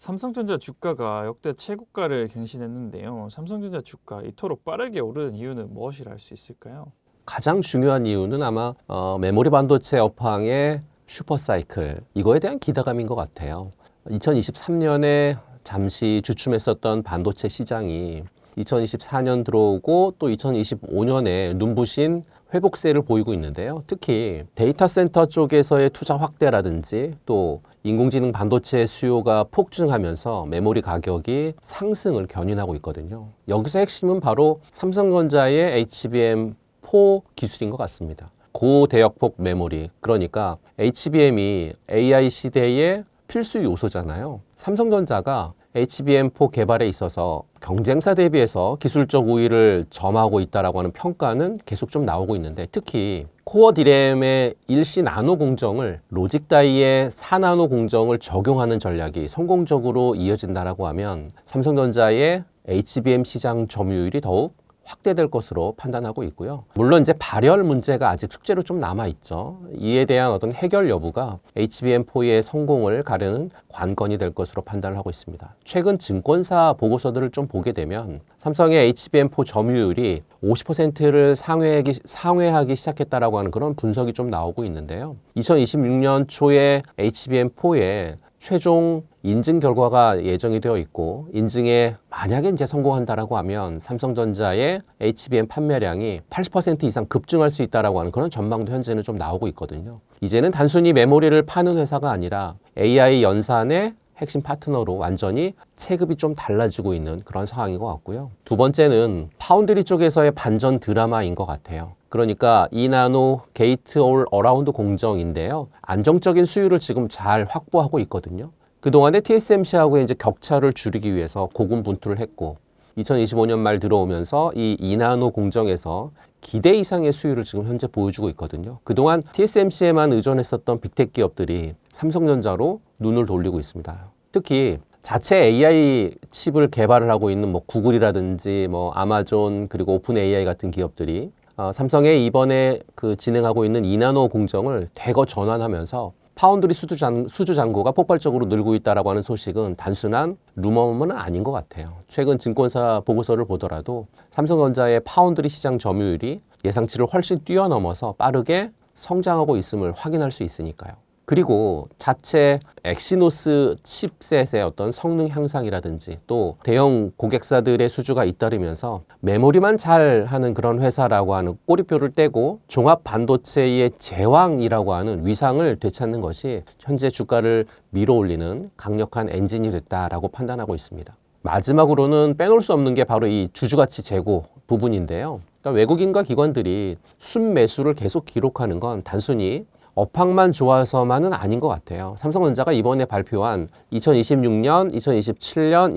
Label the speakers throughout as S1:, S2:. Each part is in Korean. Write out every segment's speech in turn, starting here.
S1: 삼성전자 주가가 역대 최고가를 갱신했는데요. 삼성전자 주가 이토록 빠르게 오르는 이유는 무엇이라 할 수 있을까요?
S2: 가장 중요한 이유는 아마 메모리 반도체 업황의 슈퍼사이클, 이거에 대한 기대감인 것 같아요. 2023년에 잠시 주춤했었던 반도체 시장이 2024년 들어오고 또 2025년에 눈부신 회복세를 보이고 있는데요. 특히 데이터 센터 쪽에서의 투자 확대라든지 또 인공지능 반도체 수요가 폭증하면서 메모리 가격이 상승을 견인하고 있거든요. 여기서 핵심은 바로 삼성전자의 HBM4 기술인 것 같습니다. 고대역폭 메모리, 그러니까 HBM이 AI 시대의 필수 요소잖아요. 삼성전자가 HBM4 개발에 있어서 경쟁사 대비해서 기술적 우위를 점하고 있다라고 하는 평가는 계속 좀 나오고 있는데, 특히 코어 디램의 1C 나노 공정을 로직 다이의 4나노 공정을 적용하는 전략이 성공적으로 이어진다라고 하면 삼성전자의 HBM 시장 점유율이 더욱 확대될 것으로 판단하고 있고요. 물론 이제 발열 문제가 아직 숙제로 좀 남아있죠. 이에 대한 어떤 해결 여부가 HBM4의 성공을 가르는 관건이 될 것으로 판단을 하고 있습니다. 최근 증권사 보고서들을 좀 보게 되면 삼성의 HBM4 점유율이 50%를 상회하기 시작했다라고 하는 그런 분석이 좀 나오고 있는데요. 2026년 초에 HBM4의 최종 인증 결과가 예정이 되어 있고, 인증에 만약에 이제 성공한다라고 하면 삼성전자의 HBM 판매량이 80% 이상 급증할 수 있다라고 하는 그런 전망도 현재는 좀 나오고 있거든요. 이제는 단순히 메모리를 파는 회사가 아니라 AI 연산의 핵심 파트너로 완전히 체급이 좀 달라지고 있는 그런 상황인 것 같고요. 두 번째는 파운드리 쪽에서의 반전 드라마인 것 같아요. 그러니까 2나노 게이트 올 어라운드 공정인데요. 안정적인 수율을 지금 잘 확보하고 있거든요. 그동안에 TSMC하고 이제 격차를 줄이기 위해서 고군분투를 했고, 2025년 말 들어오면서 이 2나노 공정에서 기대 이상의 수율을 지금 현재 보여주고 있거든요. 그동안 TSMC에만 의존했었던 빅텍 기업들이 삼성전자로 눈을 돌리고 있습니다. 특히 자체 AI 칩을 개발을 하고 있는 구글이라든지 아마존, 그리고 오픈 AI 같은 기업들이 삼성의 이번에 진행하고 있는 2나노 공정을 대거 전환하면서 파운드리 수주 잔고가 폭발적으로 늘고 있다라고 하는 소식은 단순한 루머는 아닌 것 같아요. 최근 증권사 보고서를 보더라도 삼성전자의 파운드리 시장 점유율이 예상치를 훨씬 뛰어넘어서 빠르게 성장하고 있음을 확인할 수 있으니까요. 그리고 자체 엑시노스 칩셋의 어떤 성능 향상이라든지 또 대형 고객사들의 수주가 잇따르면서 메모리만 잘 하는 그런 회사라고 하는 꼬리표를 떼고 종합 반도체의 제왕이라고 하는 위상을 되찾는 것이 현재 주가를 밀어올리는 강력한 엔진이 됐다라고 판단하고 있습니다. 마지막으로는 빼놓을 수 없는 게 바로 이 주주가치 재고 부분인데요. 그러니까 외국인과 기관들이 순매수를 계속 기록하는 건 단순히 업황만 좋아서만은 아닌 것 같아요. 삼성전자가 이번에 발표한 2026년, 2027년,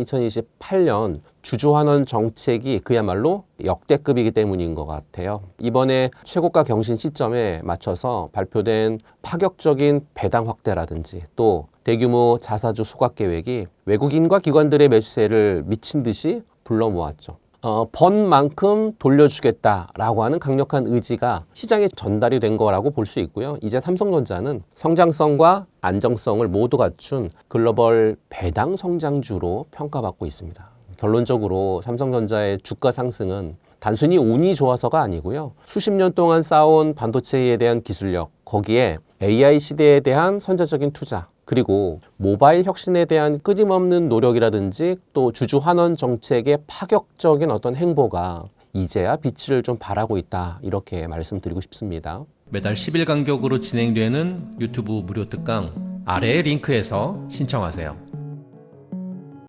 S2: 2028년 주주환원 정책이 그야말로 역대급이기 때문인 것 같아요. 이번에 최고가 경신 시점에 맞춰서 발표된 파격적인 배당 확대라든지 또 대규모 자사주 소각 계획이 외국인과 기관들의 매수세를 미친 듯이 불러 모았죠. 번 만큼 돌려주겠다라고 하는 강력한 의지가 시장에 전달이 된 거라고 볼 수 있고요. 이제 삼성전자는 성장성과 안정성을 모두 갖춘 글로벌 배당 성장주로 평가받고 있습니다. 결론적으로 삼성전자의 주가 상승은 단순히 운이 좋아서가 아니고요. 수십 년 동안 쌓아온 반도체에 대한 기술력, 거기에 AI 시대에 대한 선제적인 투자, 그리고 모바일 혁신에 대한 끊임없는 노력이라든지 또 주주 환원 정책의 파격적인 어떤 행보가 이제야 빛을 좀 발하고 있다, 이렇게 말씀드리고 싶습니다.
S3: 매달 10일 간격으로 진행되는 유튜브 무료 특강 아래의 링크에서 신청하세요.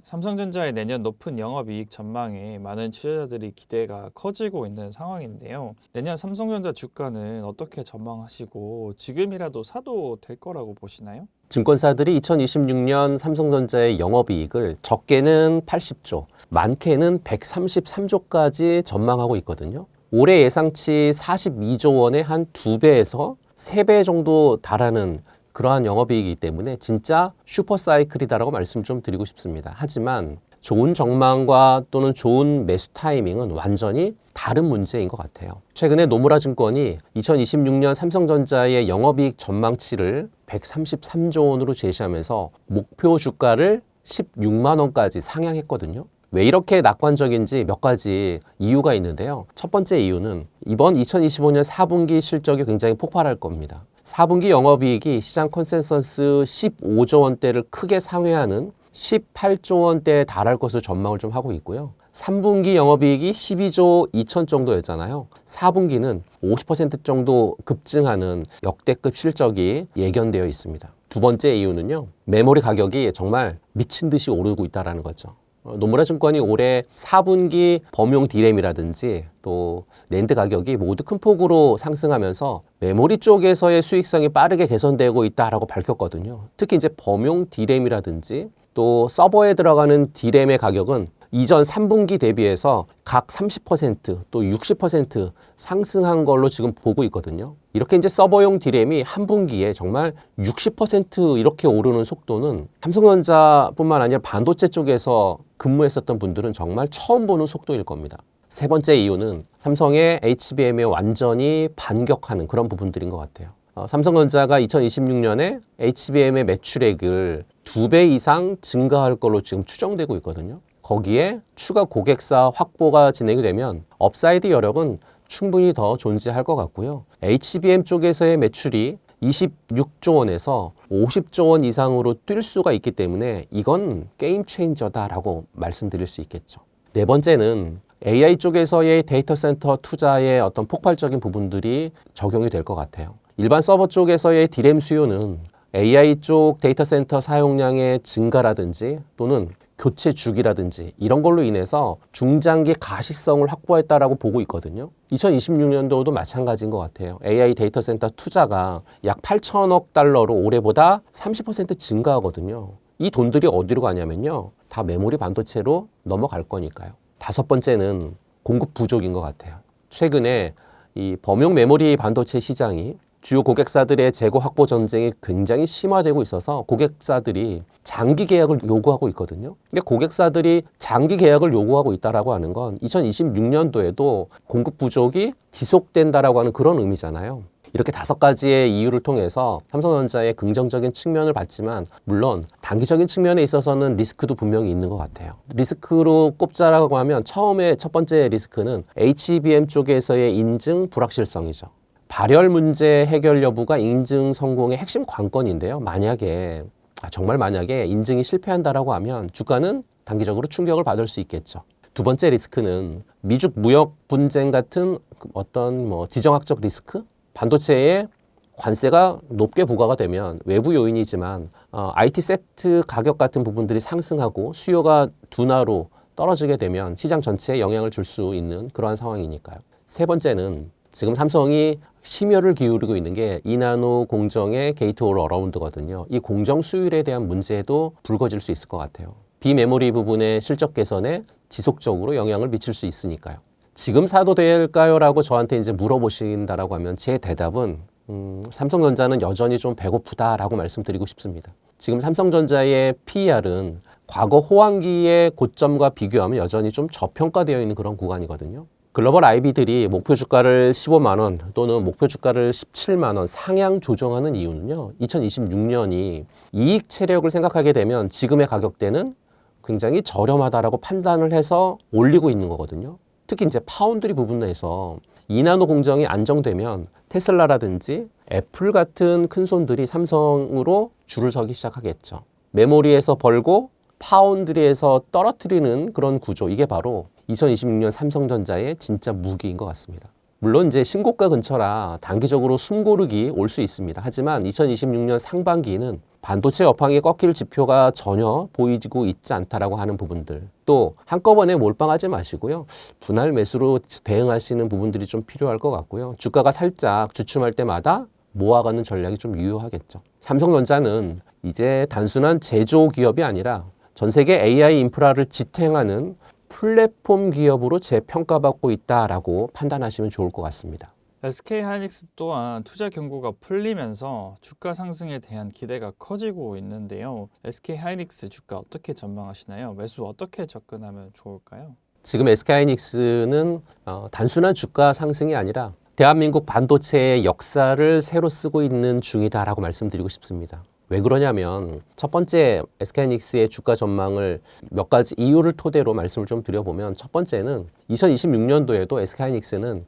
S1: 삼성전자의 내년 높은 영업이익 전망에 많은 투자자들이 기대가 커지고 있는 상황인데요. 내년 삼성전자 주가는 어떻게 전망하시고 지금이라도 사도 될 거라고 보시나요?
S2: 증권사들이 2026년 삼성전자의 영업이익을 적게는 80조, 많게는 133조까지 전망하고 있거든요. 올해 예상치 42조 원의 한 2배에서 3배 정도 달하는 그러한 영업이익이기 때문에 진짜 슈퍼사이클이다라고 말씀 좀 드리고 싶습니다. 하지만 좋은 전망과 또는 좋은 매수 타이밍은 완전히 다른 문제인 것 같아요. 최근에 노무라 증권이 2026년 삼성전자의 영업이익 전망치를 133조 원으로 제시하면서 목표 주가를 16만 원까지 상향했거든요. 왜 이렇게 낙관적인지 몇 가지 이유가 있는데요. 첫 번째 이유는 이번 2025년 4분기 실적이 굉장히 폭발할 겁니다. 4분기 영업이익이 시장 컨센서스 15조 원대를 크게 상회하는 18조 원대에 달할 것으로 전망을 좀 하고 있고요. 3분기 영업이익이 12조 2천 정도였잖아요. 4분기는 50% 정도 급증하는 역대급 실적이 예견되어 있습니다. 두 번째 이유는요. 메모리 가격이 정말 미친 듯이 오르고 있다는 거죠. 노무라 증권이 올해 4분기 범용 D램이라든지 또 낸드 가격이 모두 큰 폭으로 상승하면서 메모리 쪽에서의 수익성이 빠르게 개선되고 있다라고 밝혔거든요. 특히 이제 범용 D램이라든지 또 서버에 들어가는 D램의 가격은 이전 3분기 대비해서 각 30%, 또 60% 상승한 걸로 지금 보고 있거든요. 이렇게 이제 서버용 D램이 한 분기에 정말 60% 이렇게 오르는 속도는 삼성전자뿐만 아니라 반도체 쪽에서 근무했었던 분들은 정말 처음 보는 속도일 겁니다. 세 번째 이유는 삼성의 HBM에 완전히 반격하는 그런 부분들인 것 같아요. 삼성전자가 2026년에 HBM의 매출액을 2배 이상 증가할 걸로 지금 추정되고 있거든요. 거기에 추가 고객사 확보가 진행이 되면 업사이드 여력은 충분히 더 존재할 것 같고요. HBM 쪽에서의 매출이 26조 원에서 50조 원 이상으로 뛸 수가 있기 때문에 이건 게임 체인저다라고 말씀드릴 수 있겠죠. 네 번째는 AI 쪽에서의 데이터 센터 투자의 어떤 폭발적인 부분들이 적용이 될 것 같아요. 일반 서버 쪽에서의 D램 수요는 AI 쪽 데이터 센터 사용량의 증가라든지 또는 교체 주기라든지 이런 걸로 인해서 중장기 가시성을 확보했다라고 보고 있거든요. 2026년도도 마찬가지인 것 같아요. AI 데이터 센터 투자가 약 8천억 달러로 올해보다 30% 증가하거든요. 이 돈들이 어디로 가냐면요. 다 메모리 반도체로 넘어갈 거니까요. 다섯 번째는 공급 부족인 것 같아요. 최근에 이 범용 메모리 반도체 시장이 주요 고객사들의 재고 확보 전쟁이 굉장히 심화되고 있어서 고객사들이 장기 계약을 요구하고 있거든요. 근데 고객사들이 장기 계약을 요구하고 있다라고 하는 건 2026년도에도 공급 부족이 지속된다라고 하는 그런 의미잖아요. 이렇게 다섯 가지의 이유를 통해서 삼성전자의 긍정적인 측면을 봤지만 물론 단기적인 측면에 있어서는 리스크도 분명히 있는 것 같아요. 리스크로 꼽자라고 하면 처음에 첫 번째 리스크는 HBM 쪽에서의 인증 불확실성이죠. 발열 문제 해결 여부가 인증 성공의 핵심 관건인데요. 정말 만약에 인증이 실패한다라고 하면 주가는 단기적으로 충격을 받을 수 있겠죠. 두 번째 리스크는 미중 무역 분쟁 같은 어떤 지정학적 리스크? 반도체에 관세가 높게 부과가 되면 외부 요인이지만 IT 세트 가격 같은 부분들이 상승하고 수요가 둔화로 떨어지게 되면 시장 전체에 영향을 줄 수 있는 그러한 상황이니까요. 세 번째는 지금 삼성이 심혈을 기울이고 있는 게 2나노 공정의 게이트 올 어라운드거든요. 이 공정 수율에 대한 문제도 불거질 수 있을 것 같아요. 비메모리 부분의 실적 개선에 지속적으로 영향을 미칠 수 있으니까요. 지금 사도 될까요? 라고 저한테 이제 물어보신다라고 하면 제 대답은 삼성전자는 여전히 좀 배고프다라고 말씀드리고 싶습니다. 지금 삼성전자의 PER은 과거 호황기의 고점과 비교하면 여전히 좀 저평가되어 있는 그런 구간이거든요. 글로벌 IB들이 목표 주가를 15만 원 또는 목표 주가를 17만 원 상향 조정하는 이유는요. 2026년이 이익 체력을 생각하게 되면 지금의 가격대는 굉장히 저렴하다라고 판단을 해서 올리고 있는 거거든요. 특히 이제 파운드리 부분에서 2나노 공정이 안정되면 테슬라라든지 애플 같은 큰 손들이 삼성으로 줄을 서기 시작하겠죠. 메모리에서 벌고 파운드리에서 떨어뜨리는 그런 구조, 이게 바로 2026년 삼성전자의 진짜 무기인 것 같습니다. 물론 이제 신고가 근처라 단기적으로 숨고르기 올 수 있습니다. 하지만 2026년 상반기는 반도체 업황이 꺾일 지표가 전혀 보이고 있지 않다라고 하는 부분들, 또 한꺼번에 몰빵하지 마시고요. 분할 매수로 대응하시는 부분들이 좀 필요할 것 같고요. 주가가 살짝 주춤할 때마다 모아가는 전략이 좀 유효하겠죠. 삼성전자는 이제 단순한 제조 기업이 아니라 전 세계 AI 인프라를 지탱하는 플랫폼 기업으로 재평가받고 있다라고 판단하시면 좋을 것 같습니다.
S1: SK하이닉스 또한 투자 경고가 풀리면서 주가 상승에 대한 기대가 커지고 있는데요. SK하이닉스 주가 어떻게 전망하시나요? 매수 어떻게 접근하면 좋을까요?
S2: 지금 SK하이닉스는 단순한 주가 상승이 아니라 대한민국 반도체의 역사를 새로 쓰고 있는 중이다라고 말씀드리고 싶습니다. 왜 그러냐면 첫 번째 SK하이닉스의 주가 전망을 몇 가지 이유를 토대로 말씀을 좀 드려보면, 첫 번째는 2026년도에도 SK하이닉스는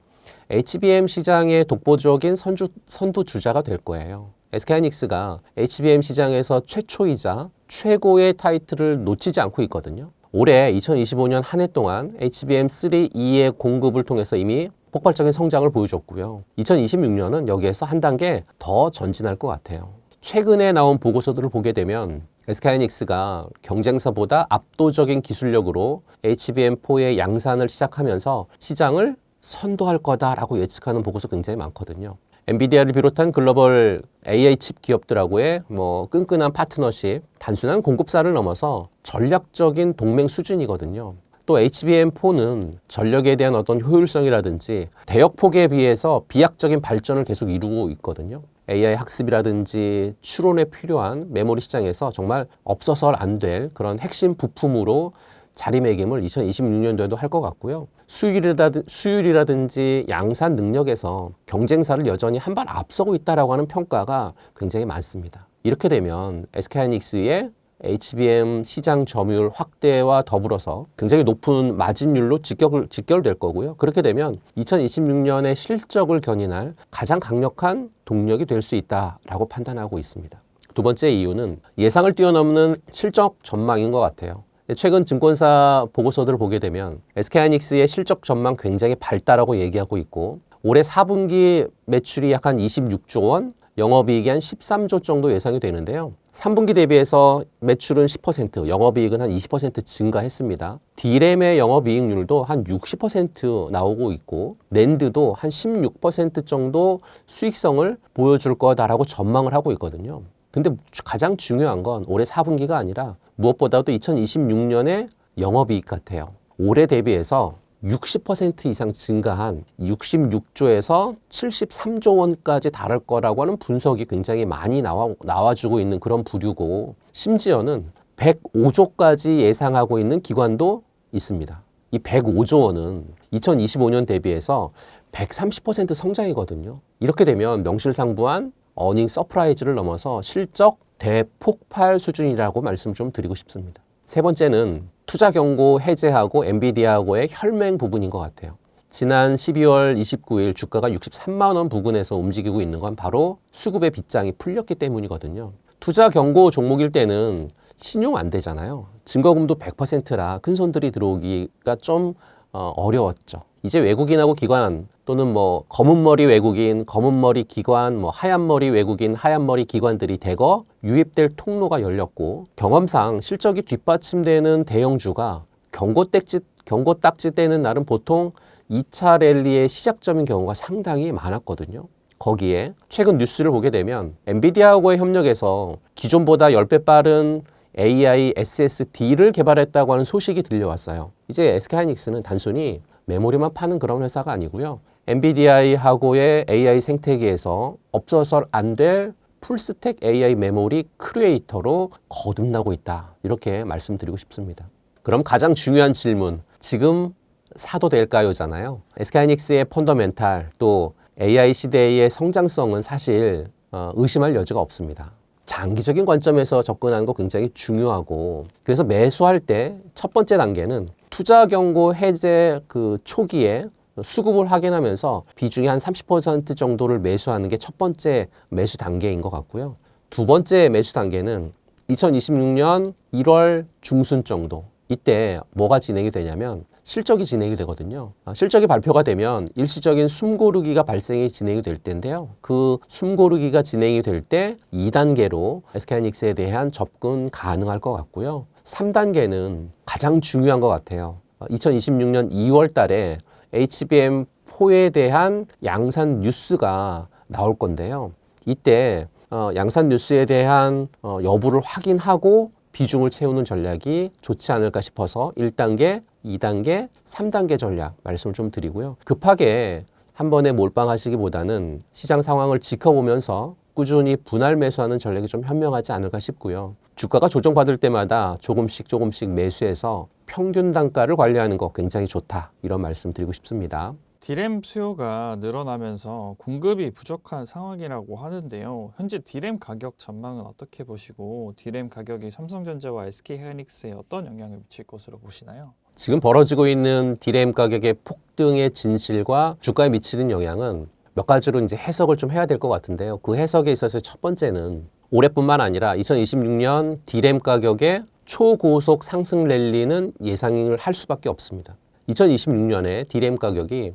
S2: HBM 시장의 독보적인 선두 주자가 될 거예요. SK하이닉스가 HBM 시장에서 최초이자 최고의 타이틀을 놓치지 않고 있거든요. 올해 2025년 한 해 동안 HBM3E의 공급을 통해서 이미 폭발적인 성장을 보여줬고요. 2026년은 여기에서 한 단계 더 전진할 것 같아요. 최근에 나온 보고서들을 보게 되면 SK하이닉스가 경쟁사보다 압도적인 기술력으로 HBM4의 양산을 시작하면서 시장을 선도할 거다라고 예측하는 보고서 굉장히 많거든요. 엔비디아를 비롯한 글로벌 AI 칩 기업들하고의 끈끈한 파트너십, 단순한 공급사를 넘어서 전략적인 동맹 수준이거든요. 또 HBM4는 전력에 대한 어떤 효율성이라든지 대역폭에 비해서 비약적인 발전을 계속 이루고 있거든요. AI 학습이라든지 추론에 필요한 메모리 시장에서 정말 없어서는 안 될 그런 핵심 부품으로 자리매김을 2026년도에도 할 것 같고요. 수율이라든지 양산 능력에서 경쟁사를 여전히 한 발 앞서고 있다라고 하는 평가가 굉장히 많습니다. 이렇게 되면 SK하이닉스의 HBM 시장 점유율 확대와 더불어서 굉장히 높은 마진율로 직결될 거고요. 그렇게 되면 2026년의 실적을 견인할 가장 강력한 동력이 될 수 있다라고 판단하고 있습니다. 두 번째 이유는 예상을 뛰어넘는 실적 전망인 것 같아요. 최근 증권사 보고서들을 보게 되면 SK하이닉스의 실적 전망 굉장히 밝다라고 얘기하고 있고, 올해 4분기 매출이 약 한 26조 원, 영업이익이 한 13조 정도 예상이 되는데요. 3분기 대비해서 매출은 10%, 영업이익은 한 20% 증가했습니다. D램의 영업이익률도 한 60% 나오고 있고, 낸드도 한 16% 정도 수익성을 보여줄 거다라고 전망을 하고 있거든요. 근데 가장 중요한 건 올해 4분기가 아니라 무엇보다도 2026년의 영업이익 같아요. 올해 대비해서 60% 이상 증가한 66조에서 73조 원까지 달할 거라고 하는 분석이 굉장히 많이 나와주고 있는 그런 부류고, 심지어는 105조까지 예상하고 있는 기관도 있습니다. 이 105조 원은 2025년 대비해서 130% 성장이거든요. 이렇게 되면 명실상부한 어닝 서프라이즈를 넘어서 실적 대폭발 수준이라고 말씀 좀 드리고 싶습니다. 세 번째는 투자 경고 해제하고 엔비디아하고의 혈맹 부분인 것 같아요. 지난 12월 29일 주가가 63만 원 부근에서 움직이고 있는 건 바로 수급의 빗장이 풀렸기 때문이거든요. 투자 경고 종목일 때는 신용 안 되잖아요. 증거금도 100%라 큰 손들이 들어오기가 좀 어려웠죠. 이제 외국인하고 기관 또는 검은 머리 외국인, 검은 머리 기관, 하얀 머리 외국인, 하얀 머리 기관들이 대거 유입될 통로가 열렸고, 경험상 실적이 뒷받침되는 대형주가 경고 딱지 떼는 날은 보통 2차 랠리의 시작점인 경우가 상당히 많았거든요. 거기에 최근 뉴스를 보게 되면 엔비디아하고의 협력해서 기존보다 10배 빠른 AI SSD를 개발했다고 하는 소식이 들려왔어요. 이제 SK하이닉스는 단순히 메모리만 파는 그런 회사가 아니고요. 엔비디아하고의 AI 생태계에서 없어서는 안 될 풀스택 AI 메모리 크리에이터로 거듭나고 있다. 이렇게 말씀드리고 싶습니다. 그럼 가장 중요한 질문, 지금 사도 될까요?잖아요. SK하이닉스의 펀더멘탈 또 AI 시대의 성장성은 사실 의심할 여지가 없습니다. 장기적인 관점에서 접근하는 거 굉장히 중요하고, 그래서 매수할 때 첫 번째 단계는 투자 경고 해제 초기에 수급을 확인하면서 비중이 한 30% 정도를 매수하는 게 첫 번째 매수 단계인 것 같고요. 두 번째 매수 단계는 2026년 1월 중순 정도, 이때 뭐가 진행이 되냐면 실적이 진행이 되거든요. 실적이 발표가 되면 일시적인 숨고르기가 진행이 될 텐데요. 그 숨고르기가 진행이 될 때 2단계로 SK하이닉스에 대한 접근 가능할 것 같고요. 3단계는 가장 중요한 것 같아요. 2026년 2월 달에 HBM4에 대한 양산 뉴스가 나올 건데요. 이때 양산 뉴스에 대한 여부를 확인하고 비중을 채우는 전략이 좋지 않을까 싶어서 1단계, 2단계, 3단계 전략 말씀을 좀 드리고요. 급하게 한 번에 몰빵하시기보다는 시장 상황을 지켜보면서 꾸준히 분할 매수하는 전략이 좀 현명하지 않을까 싶고요. 주가가 조정받을 때마다 조금씩 매수해서 평균 단가를 관리하는 거 굉장히 좋다, 이런 말씀 드리고 싶습니다.
S1: 디램 수요가 늘어나면서 공급이 부족한 상황이라고 하는데요. 현재 디램 가격 전망은 어떻게 보시고 디램 가격이 삼성전자와 SK하이닉스에 어떤 영향을 미칠 것으로 보시나요?
S2: 지금 벌어지고 있는 디램 가격의 폭등의 진실과 주가에 미치는 영향은 몇 가지로 이제 해석을 좀 해야 될 것 같은데요. 그 해석에 있어서 첫 번째는 올해뿐만 아니라 2026년 디램 가격의 초고속 상승 랠리는 예상을 할 수밖에 없습니다. 2026년에 디램 가격이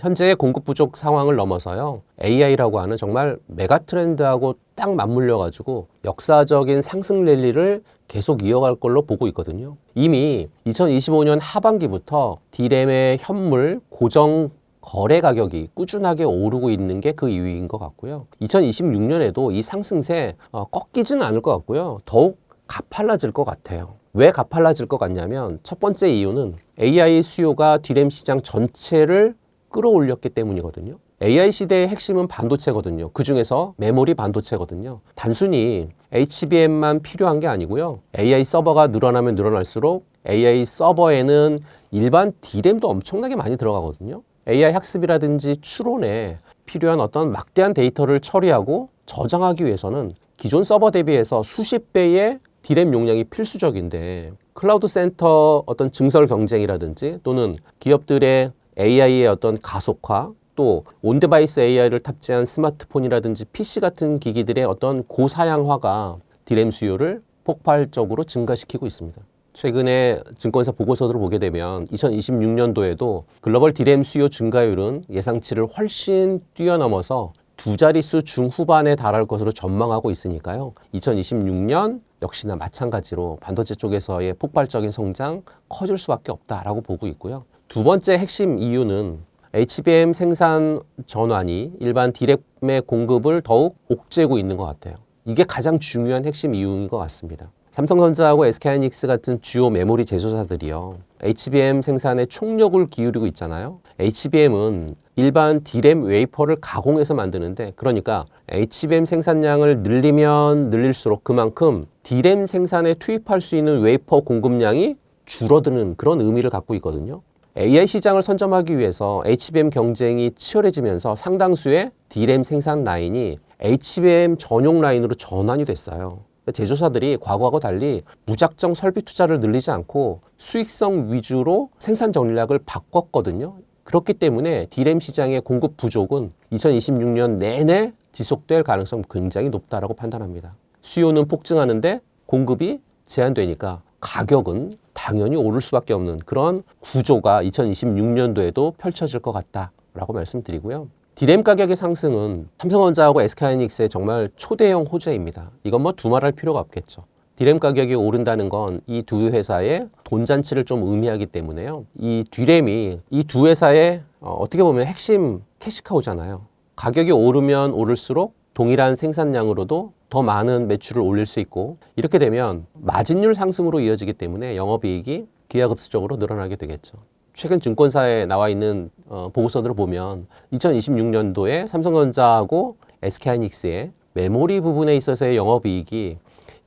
S2: 현재의 공급 부족 상황을 넘어서요. AI라고 하는 정말 메가 트렌드하고 딱 맞물려 가지고 역사적인 상승 랠리를 계속 이어갈 걸로 보고 있거든요. 이미 2025년 하반기부터 디램의 현물 고정 거래 가격이 꾸준하게 오르고 있는 게 그 이유인 것 같고요. 2026년에도 이 상승세 꺾이지는 않을 것 같고요. 더욱 가팔라질 것 같아요. 왜 가팔라질 것 같냐면 첫 번째 이유는 AI 수요가 디램 시장 전체를 끌어올렸기 때문이거든요. AI 시대의 핵심은 반도체거든요. 그중에서 메모리 반도체거든요. 단순히 HBM만 필요한 게 아니고요. AI 서버가 늘어나면 늘어날수록 AI 서버에는 일반 디램도 엄청나게 많이 들어가거든요. AI 학습이라든지 추론에 필요한 어떤 막대한 데이터를 처리하고 저장하기 위해서는 기존 서버 대비해서 수십 배의 디램 용량이 필수적인데 클라우드 센터 어떤 증설 경쟁이라든지 또는 기업들의 AI의 어떤 가속화 또 온데바이스 AI를 탑재한 스마트폰이라든지 PC 같은 기기들의 어떤 고사양화가 디램 수요를 폭발적으로 증가시키고 있습니다. 최근에 증권사 보고서들을 보게 되면 2026년도에도 글로벌 디램 수요 증가율은 예상치를 훨씬 뛰어넘어서 두 자릿수 중후반에 달할 것으로 전망하고 있으니까요. 2026년 역시나 마찬가지로 반도체 쪽에서의 폭발적인 성장 커질 수밖에 없다라고 보고 있고요. 두 번째 핵심 이유는 HBM 생산 전환이 일반 디램의 공급을 더욱 옥죄고 있는 것 같아요. 이게 가장 중요한 핵심 이유인 것 같습니다. 삼성전자하고 SK하이닉스 같은 주요 메모리 제조사들이요. HBM 생산에 총력을 기울이고 있잖아요. HBM은 일반 디램 웨이퍼를 가공해서 만드는데 그러니까 HBM 생산량을 늘리면 늘릴수록 그만큼 디램 생산에 투입할 수 있는 웨이퍼 공급량이 줄어드는 그런 의미를 갖고 있거든요. AI 시장을 선점하기 위해서 HBM 경쟁이 치열해지면서 상당수의 디램 생산 라인이 HBM 전용 라인으로 전환이 됐어요. 제조사들이 과거하고 달리 무작정 설비 투자를 늘리지 않고 수익성 위주로 생산 전략을 바꿨거든요. 그렇기 때문에 디램 시장의 공급 부족은 2026년 내내 지속될 가능성이 굉장히 높다라고 판단합니다. 수요는 폭증하는데 공급이 제한되니까 가격은 당연히 오를 수밖에 없는 그런 구조가 2026년도에도 펼쳐질 것 같다라고 말씀드리고요. 디램 가격의 상승은 삼성전자하고 SK하이닉스의 정말 초대형 호재입니다. 이건 뭐 두말할 필요가 없겠죠. 디램 가격이 오른다는 건 이 두 회사의 돈잔치를 좀 의미하기 때문에요. 이 디램이 이 두 회사의 어떻게 보면 핵심 캐시카우잖아요. 가격이 오르면 오를수록 동일한 생산량으로도 더 많은 매출을 올릴 수 있고 이렇게 되면 마진율 상승으로 이어지기 때문에 영업이익이 기하급수적으로 늘어나게 되겠죠. 최근 증권사에 나와 있는 보고서들을 보면 2026년도에 삼성전자하고 SK하이닉스의 메모리 부분에 있어서의 영업이익이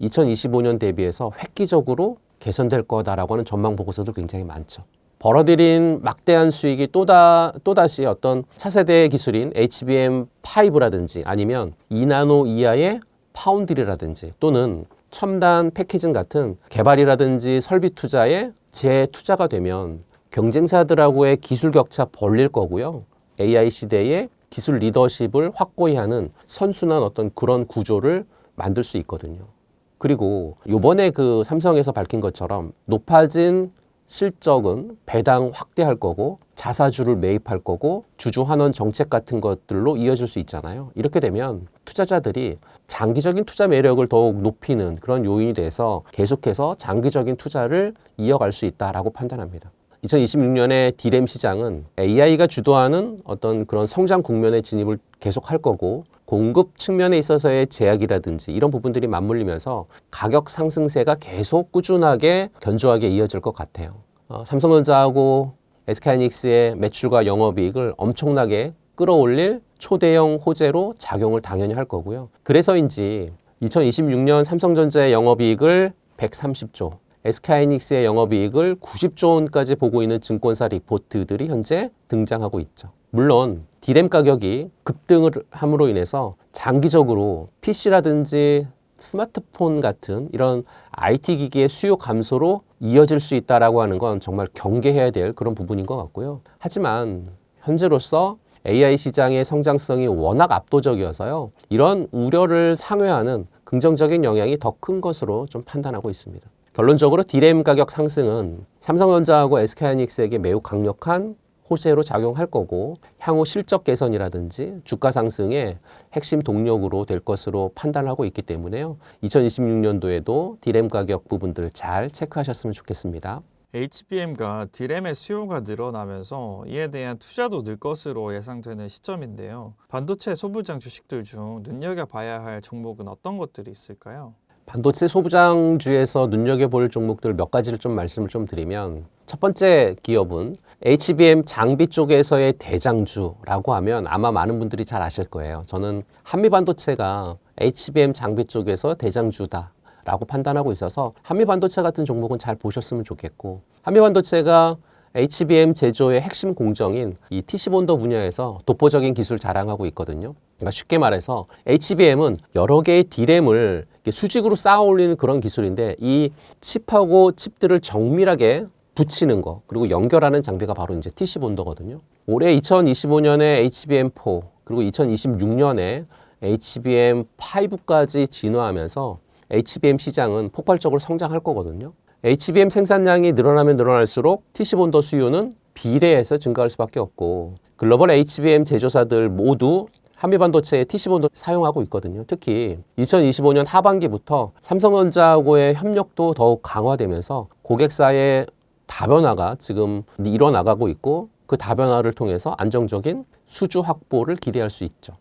S2: 2025년 대비해서 획기적으로 개선될 거다라고 하는 전망 보고서도 굉장히 많죠. 벌어들인 막대한 수익이 또다시 어떤 차세대 기술인 HBM5라든지 아니면 2나노 이하의 파운드리라든지 또는 첨단 패키징 같은 개발이라든지 설비 투자에 재투자가 되면 경쟁사들하고의 기술 격차 벌릴 거고요. AI 시대의 기술 리더십을 확고히 하는 선순환 어떤 그런 구조를 만들 수 있거든요. 그리고 요번에 그 삼성에서 밝힌 것처럼 높아진 실적은 배당 확대할 거고 자사주를 매입할 거고 주주 환원 정책 같은 것들로 이어질 수 있잖아요. 이렇게 되면 투자자들이 장기적인 투자 매력을 더욱 높이는 그런 요인이 돼서 계속해서 장기적인 투자를 이어갈 수 있다라고 판단합니다. 2026년에 디램 시장은 AI가 주도하는 어떤 그런 성장 국면에 진입을 계속할 거고 공급 측면에 있어서의 제약이라든지 이런 부분들이 맞물리면서 가격 상승세가 계속 꾸준하게 견조하게 이어질 것 같아요. 삼성전자하고 SK하이닉스의 매출과 영업이익을 엄청나게 끌어올릴 초대형 호재로 작용을 당연히 할 거고요. 그래서인지 2026년 삼성전자의 영업이익을 130조, SK하이닉스의 영업이익을 90조 원까지 보고 있는 증권사 리포트들이 현재 등장하고 있죠. 물론 D램 가격이 급등을 함으로 인해서 장기적으로 PC라든지 스마트폰 같은 이런 IT 기기의 수요 감소로 이어질 수 있다라고 하는 건 정말 경계해야 될 그런 부분인 것 같고요. 하지만 현재로서 AI 시장의 성장성이 워낙 압도적이어서요. 이런 우려를 상회하는 긍정적인 영향이 더 큰 것으로 좀 판단하고 있습니다. 결론적으로 D램 가격 상승은 삼성전자하고 SK하이닉스에게 매우 강력한 호재로 작용할 거고 향후 실적 개선이라든지 주가 상승의 핵심 동력으로 될 것으로 판단하고 있기 때문에요. 2026년도에도 D램 가격 부분들 잘 체크하셨으면 좋겠습니다.
S1: HBM과 D램의 수요가 늘어나면서 이에 대한 투자도 늘 것으로 예상되는 시점인데요. 반도체 소부장 주식들 중 눈여겨봐야 할 종목은 어떤 것들이 있을까요?
S2: 반도체 소부장주에서 눈여겨볼 종목들 몇 가지를 좀 말씀을 좀 드리면 첫 번째 기업은 HBM 장비 쪽에서의 대장주라고 하면 아마 많은 분들이 잘 아실 거예요. 저는 한미반도체가 HBM 장비 쪽에서 대장주다라고 판단하고 있어서 한미반도체 같은 종목은 잘 보셨으면 좋겠고 한미반도체가 HBM 제조의 핵심 공정인 이 TC본더 분야에서 독보적인 기술 자랑하고 있거든요. 그러니까 쉽게 말해서 HBM은 여러 개의 D램을 수직으로 쌓아 올리는 그런 기술인데 이 칩하고 칩들을 정밀하게 붙이는 거 그리고 연결하는 장비가 바로 이제 TC본더거든요. 올해 2025년에 HBM4 그리고 2026년에 HBM5까지 진화하면서 HBM 시장은 폭발적으로 성장할 거거든요. HBM 생산량이 늘어나면 늘어날수록 TC본더 수요는 비례해서 증가할 수밖에 없고 글로벌 HBM 제조사들 모두 한미반도체에 TC본더 사용하고 있거든요. 특히 2025년 하반기부터 삼성전자하고의 협력도 더욱 강화되면서 고객사의 다변화가 지금 일어나가고 있고 그 다변화를 통해서 안정적인 수주 확보를 기대할 수 있죠.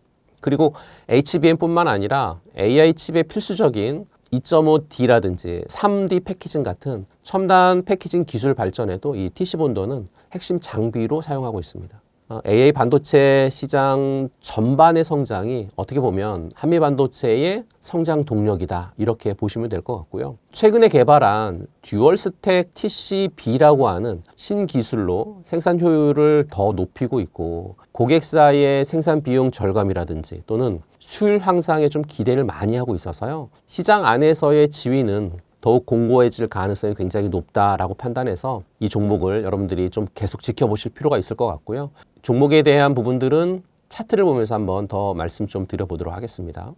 S2: 그리고 HBM뿐만 아니라 AI 칩의 필수적인 2.5D라든지 3D 패키징 같은 첨단 패키징 기술 발전에도 이 TC본더는 핵심 장비로 사용하고 있습니다. AI 반도체 시장 전반의 성장이 어떻게 보면 한미 반도체의 성장 동력이다 이렇게 보시면 될 것 같고요. 최근에 개발한 듀얼 스택 TCB라고 하는 신기술로 생산 효율을 더 높이고 있고 고객사의 생산 비용 절감이라든지 또는 수율 향상에 좀 기대를 많이 하고 있어서요. 시장 안에서의 지위는 더욱 공고해질 가능성이 굉장히 높다라고 판단해서 이 종목을 여러분들이 좀 계속 지켜보실 필요가 있을 것 같고요. 종목에 대한 부분들은 차트를 보면서 한번 더 말씀 좀 드려보도록 하겠습니다.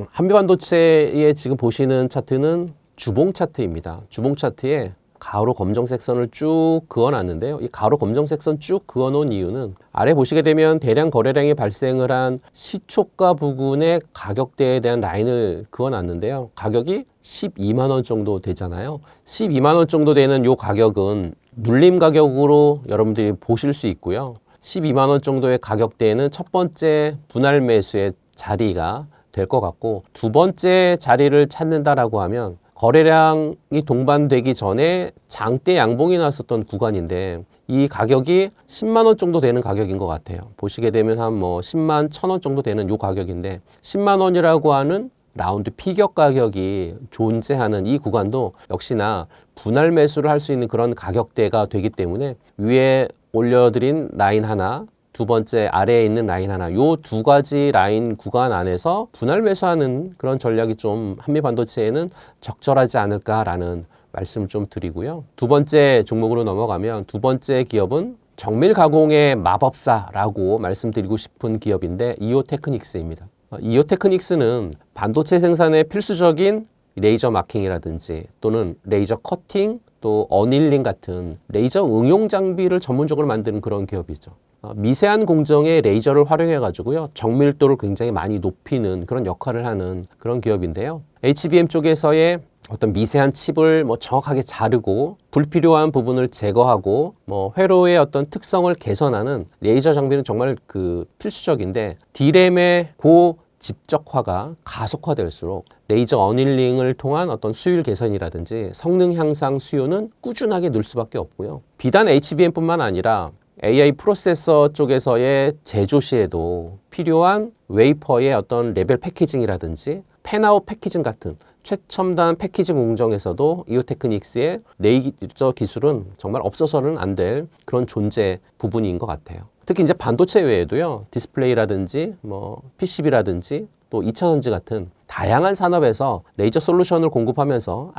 S2: 한미반도체에 지금 보시는 차트는 주봉 차트입니다. 주봉 차트에 가로 검정색 선을 쭉 그어놨는데요. 이 가로 검정색 선 쭉 그어놓은 이유는 아래 보시게 되면 대량 거래량이 발생을 한 시초가 부근의 가격대에 대한 라인을 그어놨는데요. 가격이 12만 원 정도 되잖아요. 12만 원 정도 되는 이 가격은 눌림 가격으로 여러분들이 보실 수 있고요. 12만 원 정도의 가격대에는 첫 번째 분할 매수의 자리가 될 것 같고 두 번째 자리를 찾는다라고 하면 거래량이 동반되기 전에 장대 양봉이 나왔었던 구간인데 이 가격이 10만 원 정도 되는 가격인 것 같아요. 보시게 되면 한 10만 1,000원 정도 되는 이 가격인데 10만 원이라고 하는 라운드 피겨 가격이 존재하는 이 구간도 역시나 분할 매수를 할 수 있는 그런 가격대가 되기 때문에 위에 올려드린 라인 하나 두 번째 아래에 있는 라인 하나 요 두 가지 라인 구간 안에서 분할 매수하는 그런 전략이 좀 한미반도체에는 적절하지 않을까라는 말씀을 좀 드리고요. 두 번째 종목으로 넘어가면 두 번째 기업은 정밀 가공의 마법사라고 말씀드리고 싶은 기업인데 이오테크닉스입니다. 이오테크닉스는 반도체 생산에 필수적인 레이저 마킹이라든지 또는 레이저 커팅 또 어닐링 같은 레이저 응용 장비를 전문적으로 만드는 그런 기업이죠. 미세한 공정에 레이저를 활용해 가지고요 정밀도를 굉장히 많이 높이는 그런 역할을 하는 그런 기업인데요. HBM 쪽에서의 어떤 미세한 칩을 정확하게 자르고 불필요한 부분을 제거하고 회로의 어떤 특성을 개선하는 레이저 장비는 정말 필수적인데 D램의 고집적화가 가속화될수록 레이저 어닐링을 통한 어떤 수율 개선이라든지 성능 향상 수요는 꾸준하게 늘 수밖에 없고요. 비단 HBM뿐만 아니라 AI 프로세서 쪽에서의 제조 시에도 필요한 웨이퍼의 어떤 레벨 패키징이라든지 팬아웃 패키징 같은 최첨단 패키징 공정에서도 이오테크닉스의 레이저 기술은 정말 없어서는 안 될 그런 존재 부분인 것 같아요. 특히 이제 반도체 외에도요, 디스플레이라든지 뭐 PCB라든지 또 2차 전지 같은 다양한 산업에서 레이저 솔루션을 공급하면서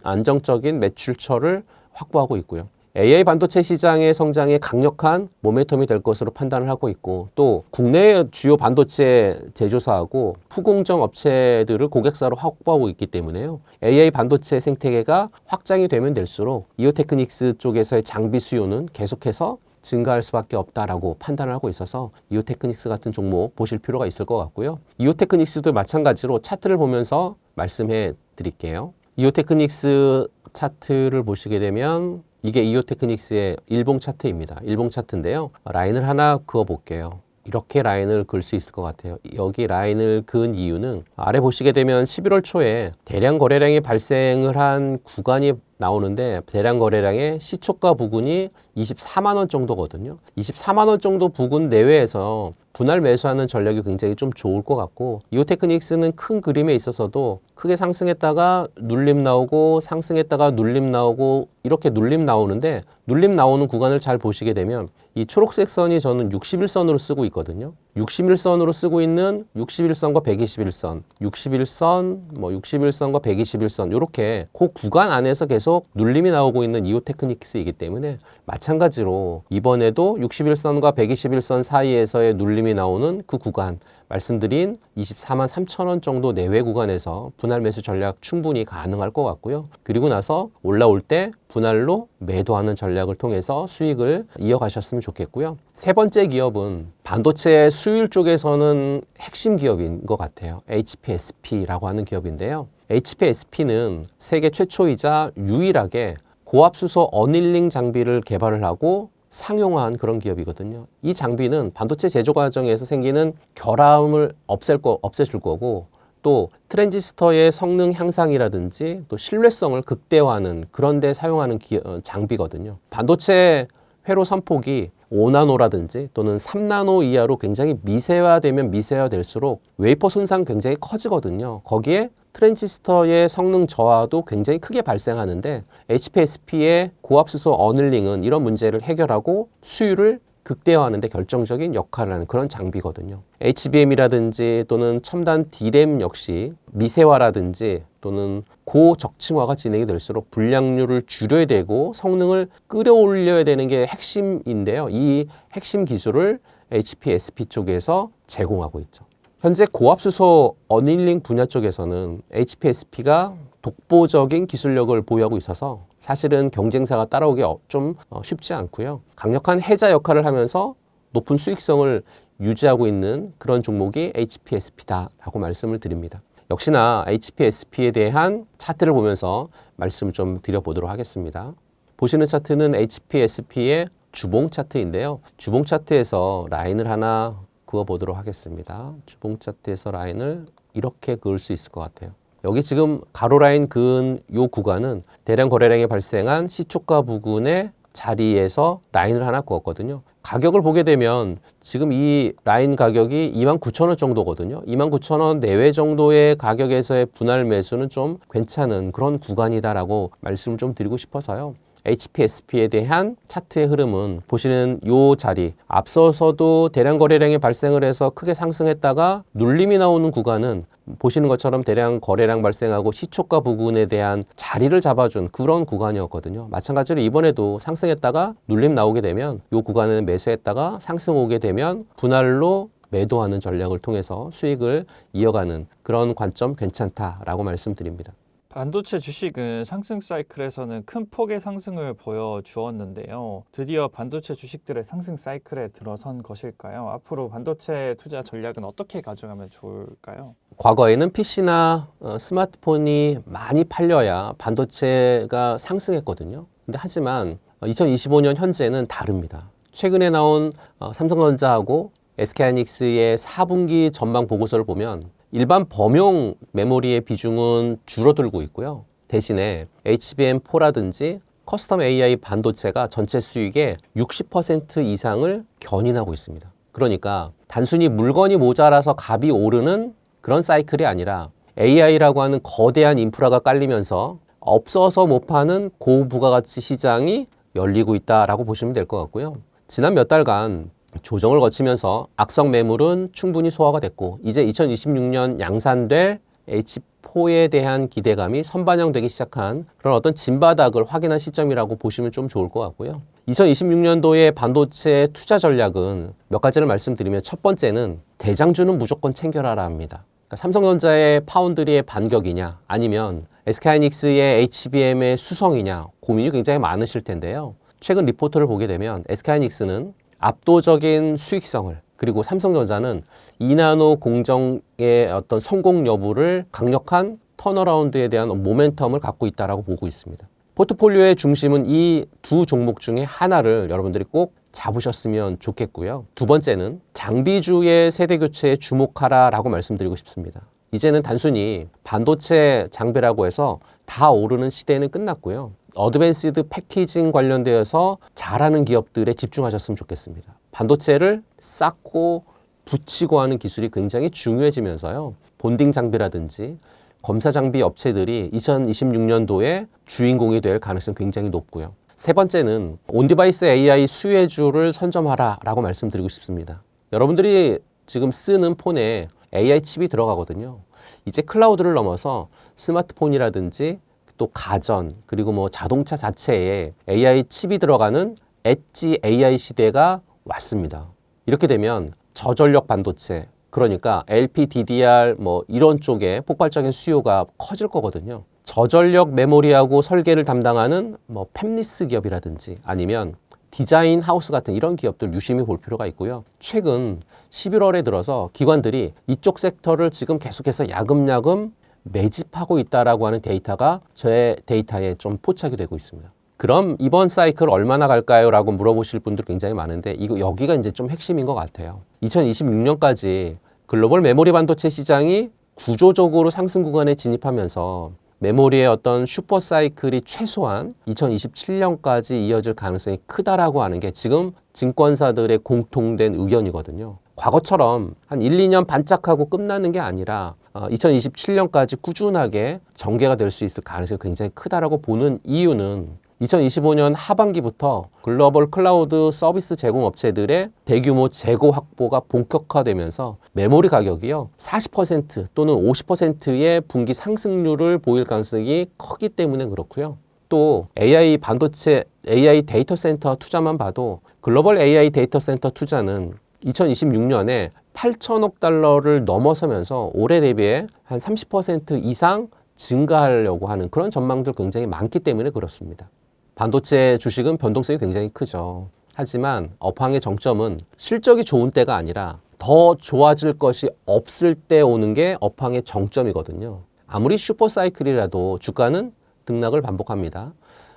S2: 안정적인 매출처를 확보하고 있고요. AI 반도체 시장의 성장에 강력한 모멘텀이 될 것으로 판단을 하고 있고, 또 국내의 주요 반도체 제조사하고 후공정 업체들을 고객사로 확보하고 있기 때문에요. AI 반도체 생태계가 확장이 되면 될수록 이오테크닉스 쪽에서의 장비 수요는 계속해서 증가할 수밖에 없다라고 판단을 하고 있어서 이오테크닉스 같은 종목 보실 필요가 있을 것 같고요. 이오테크닉스도 마찬가지로 차트를 보면서 말씀해 드릴게요. 이오테크닉스 차트를 보시게 되면 이게 이오테크닉스의 일봉 차트입니다. 일봉 차트인데요. 라인을 하나 그어 볼게요. 이렇게 라인을 그을 수 있을 것 같아요. 여기 라인을 그은 이유는 아래 보시게 되면 11월 초에 대량 거래량이 발생을 한 구간이 나오는데, 대량 거래량의 시초가 부근이 24만 원 정도거든요. 24만 원 정도 부근 내외에서 분할 매수하는 전략이 굉장히 좀 좋을 것 같고, 이오테크닉스는 큰 그림에 있어서도 크게 상승했다가 눌림 나오고 상승했다가 눌림 나오고 이렇게 눌림 나오는데, 눌림 나오는 구간을 잘 보시게 되면 이 초록색 선이 저는 61선으로 쓰고 있거든요. 61선으로 쓰고 있는 61선과 121선, 61선, 61선과 121선 이렇게 그 구간 안에서 계속 눌림이 나오고 있는 이오테크닉스이기 때문에, 마찬가지로 이번에도 61선과 121선 사이에서의 눌림이 나오는 그 구간, 말씀드린 24만 3천 원 정도 내외 구간에서 분할 매수 전략 충분히 가능할 것 같고요. 그리고 나서 올라올 때 분할로 매도하는 전략을 통해서 수익을 이어가셨으면 좋겠고요. 세 번째 기업은 반도체 수율 쪽에서는 핵심 기업인 것 같아요. HPSP라고 하는 기업인데요. HPSP는 세계 최초이자 유일하게 고압수소 어닐링 장비를 개발을 하고 상용화한 그런 기업이거든요. 이 장비는 반도체 제조 과정에서 생기는 결함을 없애줄 거고, 또 트랜지스터의 성능 향상이라든지 또 신뢰성을 극대화하는 그런 데 사용하는 장비거든요. 반도체 회로 선폭이 5나노라든지 또는 3나노 이하로 굉장히 미세화되면 미세화될수록 웨이퍼 손상 굉장히 커지거든요. 거기에 트랜지스터의 성능 저하도 굉장히 크게 발생하는데, HPSP의 고압수소 어닐링은 이런 문제를 해결하고 수율을 극대화하는 데 결정적인 역할을 하는 그런 장비거든요. HBM이라든지 또는 첨단 D램 역시 미세화라든지 또는 고적층화가 진행이 될수록 불량률을 줄여야 되고 성능을 끌어올려야 되는 게 핵심인데요. 이 핵심 기술을 HPSP 쪽에서 제공하고 있죠. 현재 고압수소 어닐링 분야 쪽에서는 HPSP가 독보적인 기술력을 보유하고 있어서 사실은 경쟁사가 따라오기 좀 쉽지 않고요. 강력한 해자 역할을 하면서 높은 수익성을 유지하고 있는 그런 종목이 HPSP다라고 말씀을 드립니다. 역시나 HPSP에 대한 차트를 보면서 말씀을 좀 드려보도록 하겠습니다. 보시는 차트는 HPSP의 주봉 차트인데요. 주봉 차트에서 라인을 하나 그어보도록 하겠습니다. 주봉 차트에서 라인을 이렇게 그을 수 있을 것 같아요. 여기 지금 가로 라인 그은 요 구간은 대량 거래량이 발생한 시초가 부근의 자리에서 라인을 하나 그었거든요. 가격을 보게 되면 지금 이 라인 가격이 29,000원 정도거든요. 29,000원 내외 정도의 가격에서의 분할 매수는 좀 괜찮은 그런 구간이다라고 말씀을 좀 드리고 싶어서요. HPSP에 대한 차트의 흐름은 보시는 요 자리, 앞서서도 대량 거래량이 발생을 해서 크게 상승했다가 눌림이 나오는 구간은 보시는 것처럼 대량 거래량 발생하고 시초가 부근에 대한 자리를 잡아준 그런 구간이었거든요. 마찬가지로 이번에도 상승했다가 눌림 나오게 되면 요 구간을 매수했다가 상승 오게 되면 분할로 매도하는 전략을 통해서 수익을 이어가는 그런 관점 괜찮다라고 말씀드립니다.
S1: 반도체 주식은 상승 사이클에서는 큰 폭의 상승을 보여주었는데요. 드디어 반도체 주식들의 상승 사이클에 들어선 것일까요? 앞으로 반도체 투자 전략은 어떻게 가져가면 좋을까요?
S2: 과거에는 PC나 스마트폰이 많이 팔려야 반도체가 상승했거든요. 근데 하지만 2025년 현재는 다릅니다. 최근에 나온 삼성전자하고 SK하이닉스의 4분기 전망 보고서를 보면 일반 범용 메모리의 비중은 줄어들고 있고요. 대신에 HBM4라든지 커스텀 AI 반도체가 전체 수익의 60% 이상을 견인하고 있습니다. 그러니까 단순히 물건이 모자라서 값이 오르는 그런 사이클이 아니라 AI라고 하는 거대한 인프라가 깔리면서 없어서 못 파는 고부가가치 시장이 열리고 있다라고 보시면 될 것 같고요. 지난 몇 달간 조정을 거치면서 악성 매물은 충분히 소화가 됐고 이제 2026년 양산될 H4에 대한 기대감이 선반영되기 시작한 그런 어떤 진바닥을 확인한 시점이라고 보시면 좀 좋을 것 같고요. 2026년도의 반도체 투자 전략은 몇 가지를 말씀드리면 첫 번째는 대장주는 무조건 챙겨라라 합니다. 그러니까 삼성전자의 파운드리의 반격이냐 아니면 SK하이닉스의 HBM의 수성이냐 고민이 굉장히 많으실 텐데요. 최근 리포트를 보게 되면 SK하이닉스는 압도적인 수익성을 그리고 삼성전자는 2나노 공정의 어떤 성공 여부를 강력한 턴어라운드에 대한 모멘텀을 갖고 있다고 보고 있습니다. 포트폴리오의 중심은 이 두 종목 중에 하나를 여러분들이 꼭 잡으셨으면 좋겠고요. 두 번째는 장비주의 세대 교체에 주목하라라고 말씀드리고 싶습니다. 이제는 단순히 반도체 장비라고 해서 다 오르는 시대는 끝났고요. 어드밴스드 패키징 관련되어서 잘하는 기업들에 집중하셨으면 좋겠습니다. 반도체를 쌓고 붙이고 하는 기술이 굉장히 중요해지면서요. 본딩 장비라든지 검사 장비 업체들이 2026년도에 주인공이 될 가능성이 굉장히 높고요. 세 번째는 온디바이스 AI 수혜주를 선점하라라고 말씀드리고 싶습니다. 여러분들이 지금 쓰는 폰에 AI 칩이 들어가거든요. 이제 클라우드를 넘어서 스마트폰이라든지 또 가전 그리고 뭐 자동차 자체에 AI 칩이 들어가는 엣지 AI 시대가 왔습니다. 이렇게 되면 저전력 반도체 그러니까 LPDDR 뭐 이런 쪽에 폭발적인 수요가 커질 거거든요. 저전력 메모리하고 설계를 담당하는 뭐 팹리스 기업이라든지 아니면 디자인 하우스 같은 이런 기업들 유심히 볼 필요가 있고요. 최근 11월에 들어서 기관들이 이쪽 섹터를 지금 계속해서 야금야금 매집하고 있다라고 하는 데이터가 제 데이터에 좀 포착이 되고 있습니다. 그럼 이번 사이클 얼마나 갈까요? 라고 물어보실 분들 굉장히 많은데 여기가 이제 좀 핵심인 것 같아요. 2026년까지 글로벌 메모리 반도체 시장이 구조적으로 상승 구간에 진입하면서 메모리의 어떤 슈퍼 사이클이 최소한 2027년까지 이어질 가능성이 크다라고 하는 게 지금 증권사들의 공통된 의견이거든요. 과거처럼 한 1, 2년 반짝하고 끝나는 게 아니라 2027년까지 꾸준하게 전개가 될 수 있을 가능성이 굉장히 크다라고 보는 이유는 2025년 하반기부터 글로벌 클라우드 서비스 제공 업체들의 대규모 재고 확보가 본격화되면서 메모리 가격이요 40% 또는 50%의 분기 상승률을 보일 가능성이 크기 때문에 그렇고요. 또 AI 반도체, AI 데이터 센터 투자만 봐도 글로벌 AI 데이터 센터 투자는 2026년에 8천억 달러를 넘어서면서 올해 대비해 한 30% 이상 증가하려고 하는 그런 전망들 굉장히 많기 때문에 그렇습니다. 반도체 주식은 변동성이 굉장히 크죠. 하지만 업황의 정점은 실적이 좋은 때가 아니라 더 좋아질 것이 없을 때 오는 게 업황의 정점이거든요. 아무리 슈퍼사이클이라도 주가는 등락을 반복합니다.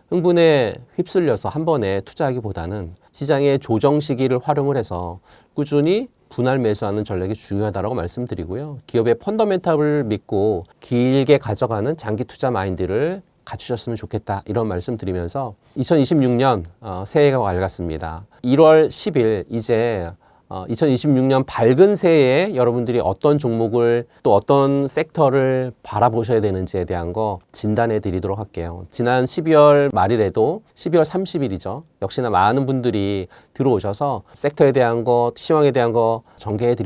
S2: 흥분에 휩쓸려서 한 번에 투자하기보다는 시장의 조정 시기를 활용을 해서 꾸준히 분할 매수하는 전략이 중요하다고 말씀드리고요. 기업의 펀더멘탈을 믿고 길게 가져가는 장기 투자 마인드를 갖추셨으면 좋겠다 이런 말씀 드리면서 2026년 새해가 밝았습니다. 1월 10일 이제 2026년 밝은 새해에 여러분들이 어떤 종목을 또 어떤 섹터를 바라보셔야 되는지에 대한 거 진단해 드리도록 할게요. 지난 12월 말일에도 12월 30일이죠. 역시나 많은 분들이 들어오셔서 섹터에 대한 거, 시황에 대한 거 전개해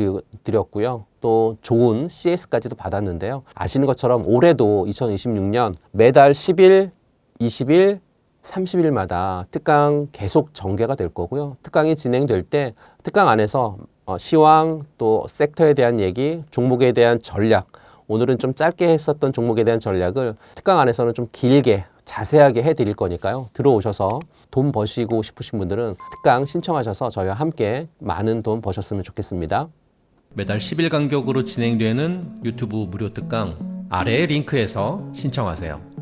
S2: 드렸고요. 또 좋은 CS까지도 받았는데요. 아시는 것처럼 올해도 2026년 매달 10일, 20일, 30일마다 특강 계속 전개가 될 거고요. 특강이 진행될 때 특강 안에서 시황 또 섹터에 대한 얘기, 종목에 대한 전략, 오늘은 좀 짧게 했었던 종목에 대한 전략을 특강 안에서는 좀 길게 자세하게 해드릴 거니까요. 들어오셔서 돈 버시고 싶으신 분들은 특강 신청하셔서 저희와 함께 많은 돈 버셨으면 좋겠습니다.
S3: 매달 10일 간격으로 진행되는 유튜브 무료 특강 아래의 링크에서 신청하세요.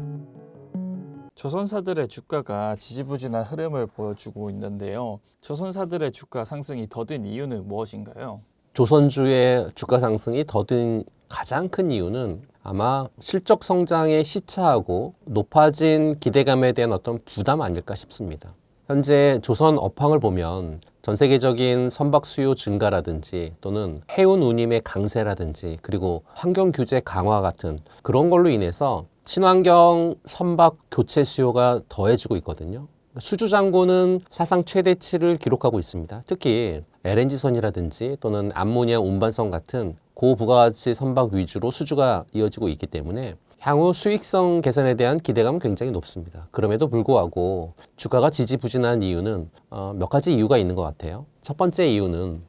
S1: 조선사들의 주가가 지지부진한 흐름을 보여주고 있는데요. 조선사들의 주가 상승이 더딘 이유는 무엇인가요?
S2: 조선주의 주가 상승이 더딘 가장 큰 이유는 아마 실적 성장에 시차하고 높아진 기대감에 대한 어떤 부담 아닐까 싶습니다. 현재 조선 업황을 보면 전 세계적인 선박 수요 증가라든지 또는 해운 운임의 강세라든지 그리고 환경 규제 강화 같은 그런 걸로 인해서 친환경 선박 교체 수요가 더해지고 있거든요. 수주 잔고는 사상 최대치를 기록하고 있습니다. 특히 LNG선이라든지 또는 암모니아 운반선 같은 고부가가치 선박 위주로 수주가 이어지고 있기 때문에 향후 수익성 개선에 대한 기대감은 굉장히 높습니다. 그럼에도 불구하고 주가가 지지부진한 이유는 몇 가지 이유가 있는 것 같아요. 첫 번째 이유는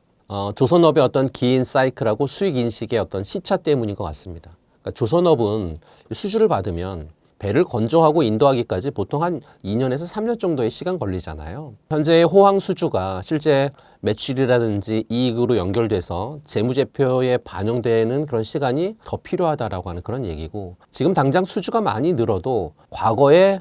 S2: 조선업의 어떤 긴 사이클하고 수익 인식의 어떤 시차 때문인 것 같습니다. 그러니까 조선업은 수주를 받으면 배를 건조하고 인도하기까지 보통 한 2년에서 3년 정도의 시간 걸리잖아요. 현재 호황 수주가 실제 매출이라든지 이익으로 연결돼서 재무제표에 반영되는 그런 시간이 더 필요하다라고 하는 그런 얘기고, 지금 당장 수주가 많이 늘어도 과거의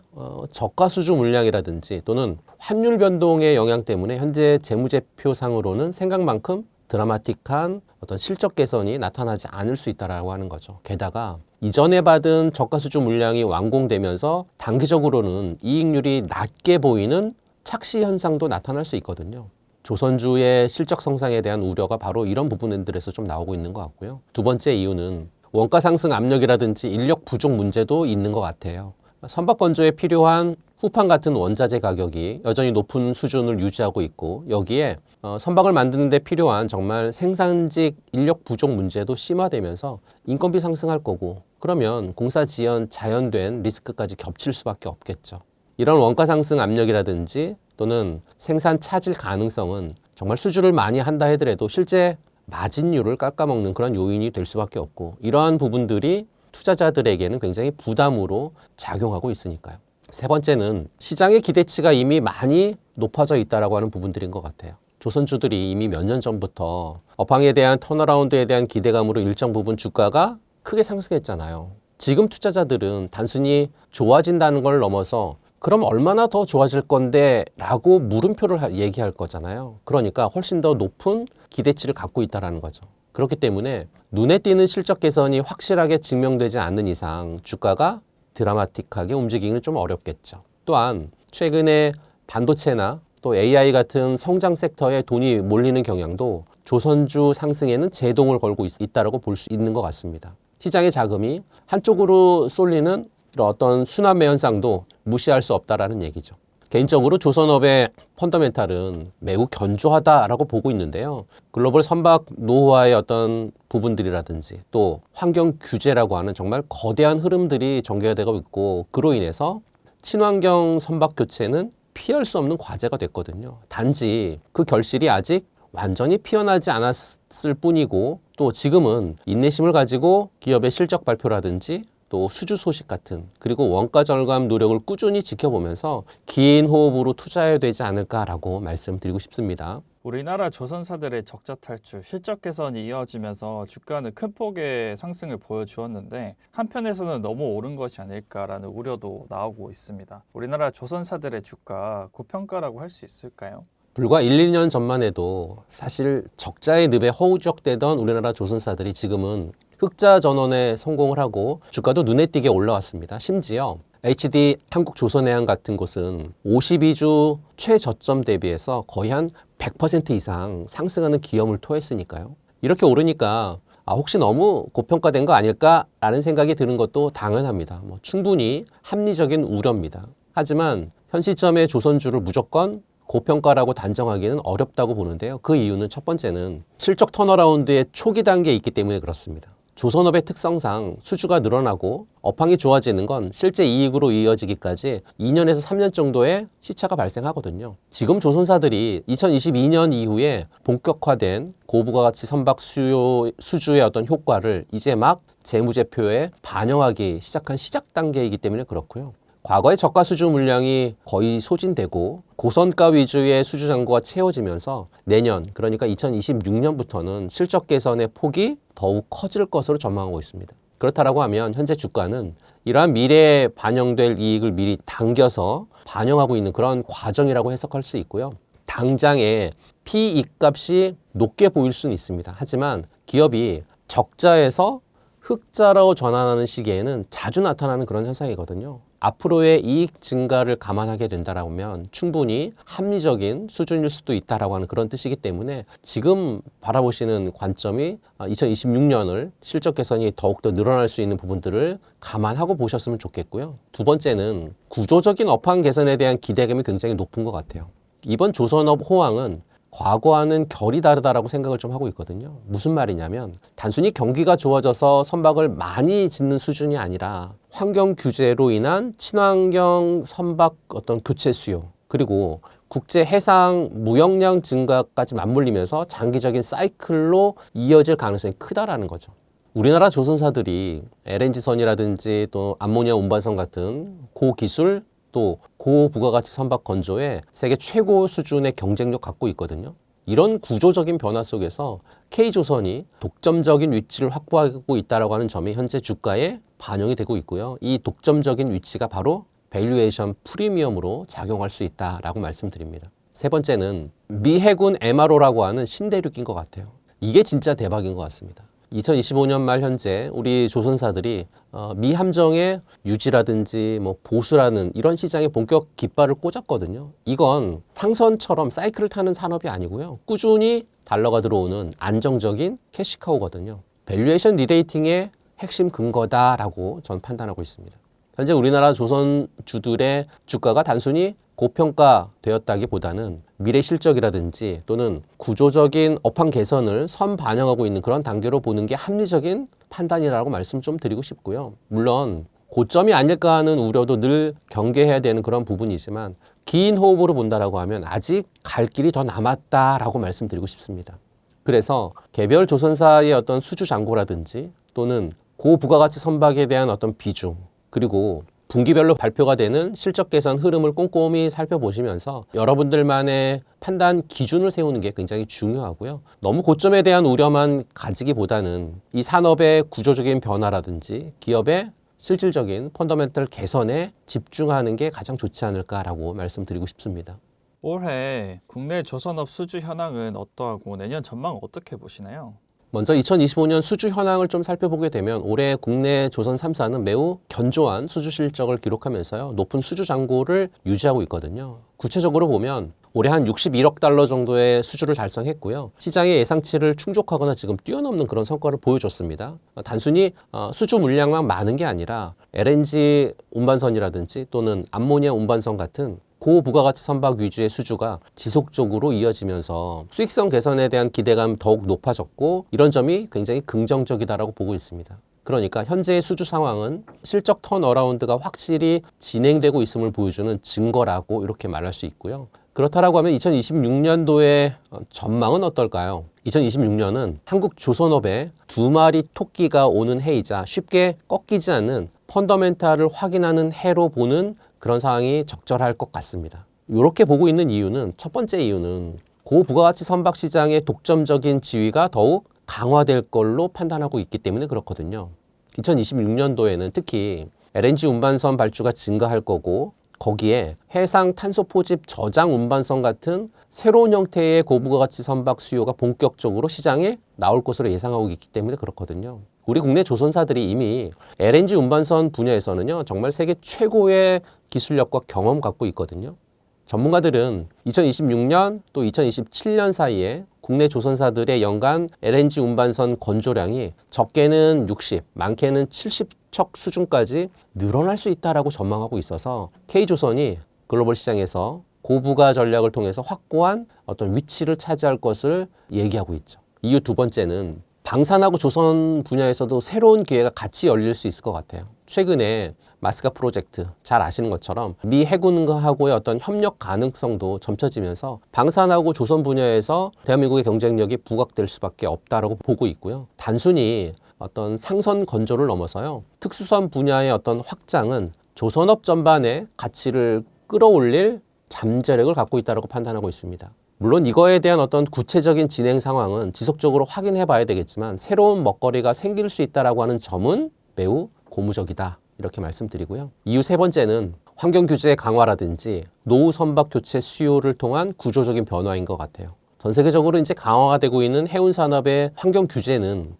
S2: 저가 수주 물량이라든지 또는 환율 변동의 영향 때문에 현재 재무제표상으로는 생각만큼 드라마틱한 어떤 실적 개선이 나타나지 않을 수 있다라고 하는 거죠. 게다가 이전에 받은 저가 수주 물량이 완공되면서 단기적으로는 이익률이 낮게 보이는 착시 현상도 나타날 수 있거든요. 조선주의 실적 성장에 대한 우려가 바로 이런 부분들에서 좀 나오고 있는 것 같고요. 두 번째 이유는 원가 상승 압력이라든지 인력 부족 문제도 있는 것 같아요. 선박 건조에 필요한 후판 같은 원자재 가격이 여전히 높은 수준을 유지하고 있고, 여기에 선박을 만드는 데 필요한 정말 생산직 인력 부족 문제도 심화되면서 인건비 상승할 거고, 그러면 공사 지연 자연된 리스크까지 겹칠 수밖에 없겠죠. 이런 원가 상승 압력이라든지 또는 생산 차질 가능성은 정말 수주를 많이 한다 하더라도 실제 마진율을 깎아먹는 그런 요인이 될 수밖에 없고, 이러한 부분들이 투자자들에게는 굉장히 부담으로 작용하고 있으니까요. 세 번째는 시장의 기대치가 이미 많이 높아져 있다고 하는 부분들인 것 같아요. 조선주들이 이미 몇 년 전부터 업황에 대한 턴어라운드에 대한 기대감으로 일정 부분 주가가 크게 상승했잖아요. 지금 투자자들은 단순히 좋아진다는 걸 넘어서 그럼 얼마나 더 좋아질 건데 라고 물음표를 얘기할 거잖아요. 그러니까 훨씬 더 높은 기대치를 갖고 있다는 거죠. 그렇기 때문에 눈에 띄는 실적 개선이 확실하게 증명되지 않는 이상 주가가 드라마틱하게 움직이기는 좀 어렵겠죠. 또한 최근에 반도체나 또 AI 같은 성장 섹터에 돈이 몰리는 경향도 조선주 상승에는 제동을 걸고 있다고 볼 수 있는 것 같습니다. 시장의 자금이 한쪽으로 쏠리는 이런 어떤 순환매 현상도 무시할 수 없다라는 얘기죠. 개인적으로 조선업의 펀더멘탈은 매우 견조하다라고 보고 있는데요. 글로벌 선박 노후화의 어떤 부분들이라든지 또 환경 규제라고 하는 정말 거대한 흐름들이 전개되고 있고, 그로 인해서 친환경 선박 교체는 피할 수 없는 과제가 됐거든요. 단지 그 결실이 아직 완전히 피어나지 않았을 뿐이고, 또 지금은 인내심을 가지고 기업의 실적 발표라든지 또 수주 소식 같은, 그리고 원가 절감 노력을 꾸준히 지켜보면서 긴 호흡으로 투자해야 되지 않을까라고 말씀드리고 싶습니다.
S1: 우리나라 조선사들의 적자 탈출, 실적 개선이 이어지면서 주가는 큰 폭의 상승을 보여주었는데, 한편에서는 너무 오른 것이 아닐까라는 우려도 나오고 있습니다. 우리나라 조선사들의 주가 고평가라고 할 수 있을까요?
S2: 불과 1, 2년 전만 해도 사실 적자의 늪에 허우적대던 우리나라 조선사들이 지금은 흑자 전환에 성공을 하고 주가도 눈에 띄게 올라왔습니다. 심지어 HD 한국조선해양 같은 곳은 52주 최저점 대비해서 거의 한 100% 이상 상승하는 기염을 토했으니까요. 이렇게 오르니까 혹시 너무 고평가된 거 아닐까라는 생각이 드는 것도 당연합니다. 충분히 합리적인 우려입니다. 하지만 현 시점에 조선주를 무조건 고평가라고 단정하기는 어렵다고 보는데요. 그 이유는 첫 번째는 실적 턴어라운드의 초기 단계에 있기 때문에 그렇습니다. 조선업의 특성상 수주가 늘어나고 업황이 좋아지는 건 실제 이익으로 이어지기까지 2년에서 3년 정도의 시차가 발생하거든요. 지금 조선사들이 2022년 이후에 본격화된 고부가가치 선박 수주의 어떤 효과를 이제 막 재무제표에 반영하기 시작한 시작 단계이기 때문에 그렇고요. 과거의 저가 수주 물량이 거의 소진되고 고선가 위주의 수주 잔고가 채워지면서 내년, 그러니까 2026년부터는 실적 개선의 폭이 더욱 커질 것으로 전망하고 있습니다. 그렇다고 하면 현재 주가는 이러한 미래에 반영될 이익을 미리 당겨서 반영하고 있는 그런 과정이라고 해석할 수 있고요. 당장의 P/E 값이 높게 보일 수는 있습니다. 하지만 기업이 적자에서 흑자로 전환하는 시기에는 자주 나타나는 그런 현상이거든요. 앞으로의 이익 증가를 감안하게 된다라면 충분히 합리적인 수준일 수도 있다라고 하는 그런 뜻이기 때문에 지금 바라보시는 관점이 2026년을 실적 개선이 더욱더 늘어날 수 있는 부분들을 감안하고 보셨으면 좋겠고요. 두 번째는 구조적인 업황 개선에 대한 기대감이 굉장히 높은 것 같아요. 이번 조선업 호황은 과거와는 결이 다르다라고 생각을 좀 하고 있거든요. 무슨 말이냐면 단순히 경기가 좋아져서 선박을 많이 짓는 수준이 아니라 환경 규제로 인한 친환경 선박 어떤 교체 수요, 그리고 국제 해상 무역량 증가까지 맞물리면서 장기적인 사이클로 이어질 가능성이 크다라는 거죠. 우리나라 조선사들이 LNG선이라든지 또 암모니아 운반선 같은 고기술 또 고부가가치 선박 건조에 세계 최고 수준의 경쟁력 갖고 있거든요. 이런 구조적인 변화 속에서 K조선이 독점적인 위치를 확보하고 있다고 하는 점이 현재 주가에 반영이 되고 있고요. 이 독점적인 위치가 바로 밸류에이션 프리미엄으로 작용할 수 있다라고 말씀드립니다. 세 번째는 미 해군 MRO라고 하는 신대륙인 것 같아요. 이게 진짜 대박인 것 같습니다. 2025년 말 현재 우리 조선사들이 미 함정의 유지라든지 뭐 보수라는 이런 시장에 본격 깃발을 꽂았거든요. 이건 상선처럼 사이클을 타는 산업이 아니고요. 꾸준히 달러가 들어오는 안정적인 캐시카우거든요. 밸류에이션 리레이팅의 핵심 근거다라고 전 판단하고 있습니다. 현재 우리나라 조선주들의 주가가 단순히 고평가되었다기보다는 미래 실적이라든지 또는 구조적인 업황 개선을 선반영하고 있는 그런 단계로 보는 게 합리적인 판단이라고 말씀 좀 드리고 싶고요. 물론 고점이 아닐까 하는 우려도 늘 경계해야 되는 그런 부분이지만 긴 호흡으로 본다라고 하면 아직 갈 길이 더 남았다라고 말씀드리고 싶습니다. 그래서 개별 조선사의 어떤 수주 잔고라든지 또는 고부가가치 선박에 대한 어떤 비중, 그리고 분기별로 발표가 되는 실적 개선 흐름을 꼼꼼히 살펴보시면서 여러분들만의 판단 기준을 세우는 게 굉장히 중요하고요. 너무 고점에 대한 우려만 가지기보다는 이 산업의 구조적인 변화라든지 기업의 실질적인 펀더멘털 개선에 집중하는 게 가장 좋지 않을까라고 말씀드리고 싶습니다.
S1: 올해 국내 조선업 수주 현황은 어떠하고 내년 전망 어떻게 보시나요?
S2: 먼저 2025년 수주 현황을 좀 살펴보게 되면 올해 국내 조선 3사는 매우 견조한 수주 실적을 기록하면서요. 높은 수주 잔고를 유지하고 있거든요. 구체적으로 보면 올해 한 61억 달러 정도의 수주를 달성했고요. 시장의 예상치를 충족하거나 지금 뛰어넘는 그런 성과를 보여줬습니다. 단순히 수주 물량만 많은 게 아니라 LNG 운반선이라든지 또는 암모니아 운반선 같은 고부가가치 선박 위주의 수주가 지속적으로 이어지면서 수익성 개선에 대한 기대감 더욱 높아졌고 이런 점이 굉장히 긍정적이다라고 보고 있습니다. 그러니까 현재의 수주 상황은 실적 턴어라운드가 확실히 진행되고 있음을 보여주는 증거라고 이렇게 말할 수 있고요. 그렇다라고 하면 2026년도의 전망은 어떨까요? 2026년은 한국 조선업의 두 마리 토끼가 오는 해이자 쉽게 꺾이지 않는 펀더멘탈을 확인하는 해로 보는 그런 상황이 적절할 것 같습니다. 이렇게 보고 있는 이유는 첫 번째 이유는 고부가가치 선박 시장의 독점적인 지위가 더욱 강화될 걸로 판단하고 있기 때문에 그렇거든요. 2026년도에는 특히 LNG 운반선 발주가 증가할 거고 거기에 해상 탄소 포집 저장 운반선 같은 새로운 형태의 고부가가치 선박 수요가 본격적으로 시장에 나올 것으로 예상하고 있기 때문에 그렇거든요. 우리 국내 조선사들이 이미 LNG 운반선 분야에서는요, 정말 세계 최고의 기술력과 경험 갖고 있거든요. 전문가들은 2026년 또 2027년 사이에 국내 조선사들의 연간 LNG 운반선 건조량이 적게는 60, 많게는 70척 수준까지 늘어날 수 있다라고 전망하고 있어서 K조선이 글로벌 시장에서 고부가 전략을 통해서 확고한 어떤 위치를 차지할 것을 얘기하고 있죠. 이유 두 번째는 방산하고 조선 분야에서도 새로운 기회가 같이 열릴 수 있을 것 같아요. 최근에 마스카 프로젝트 잘 아시는 것처럼 미 해군하고의 어떤 협력 가능성도 점쳐지면서 방산하고 조선 분야에서 대한민국의 경쟁력이 부각될 수밖에 없다라고 보고 있고요. 단순히 어떤 상선 건조를 넘어서요. 특수선 분야의 어떤 확장은 조선업 전반의 가치를 끌어올릴 잠재력을 갖고 있다고 판단하고 있습니다. 물론 이거에 대한 어떤 구체적인 진행 상황은 지속적으로 확인해 봐야 되겠지만 새로운 먹거리가 생길 수 있다고 하는 점은 매우 고무적이다 이렇게 말씀드리고요. 이유 세 번째는 환경 규제 강화라든지 노후 선박 교체 수요를 통한 구조적인 변화인 것 같아요. 전 세계적으로 이제 강화가 되고 있는 해운 산업의 환경 규제는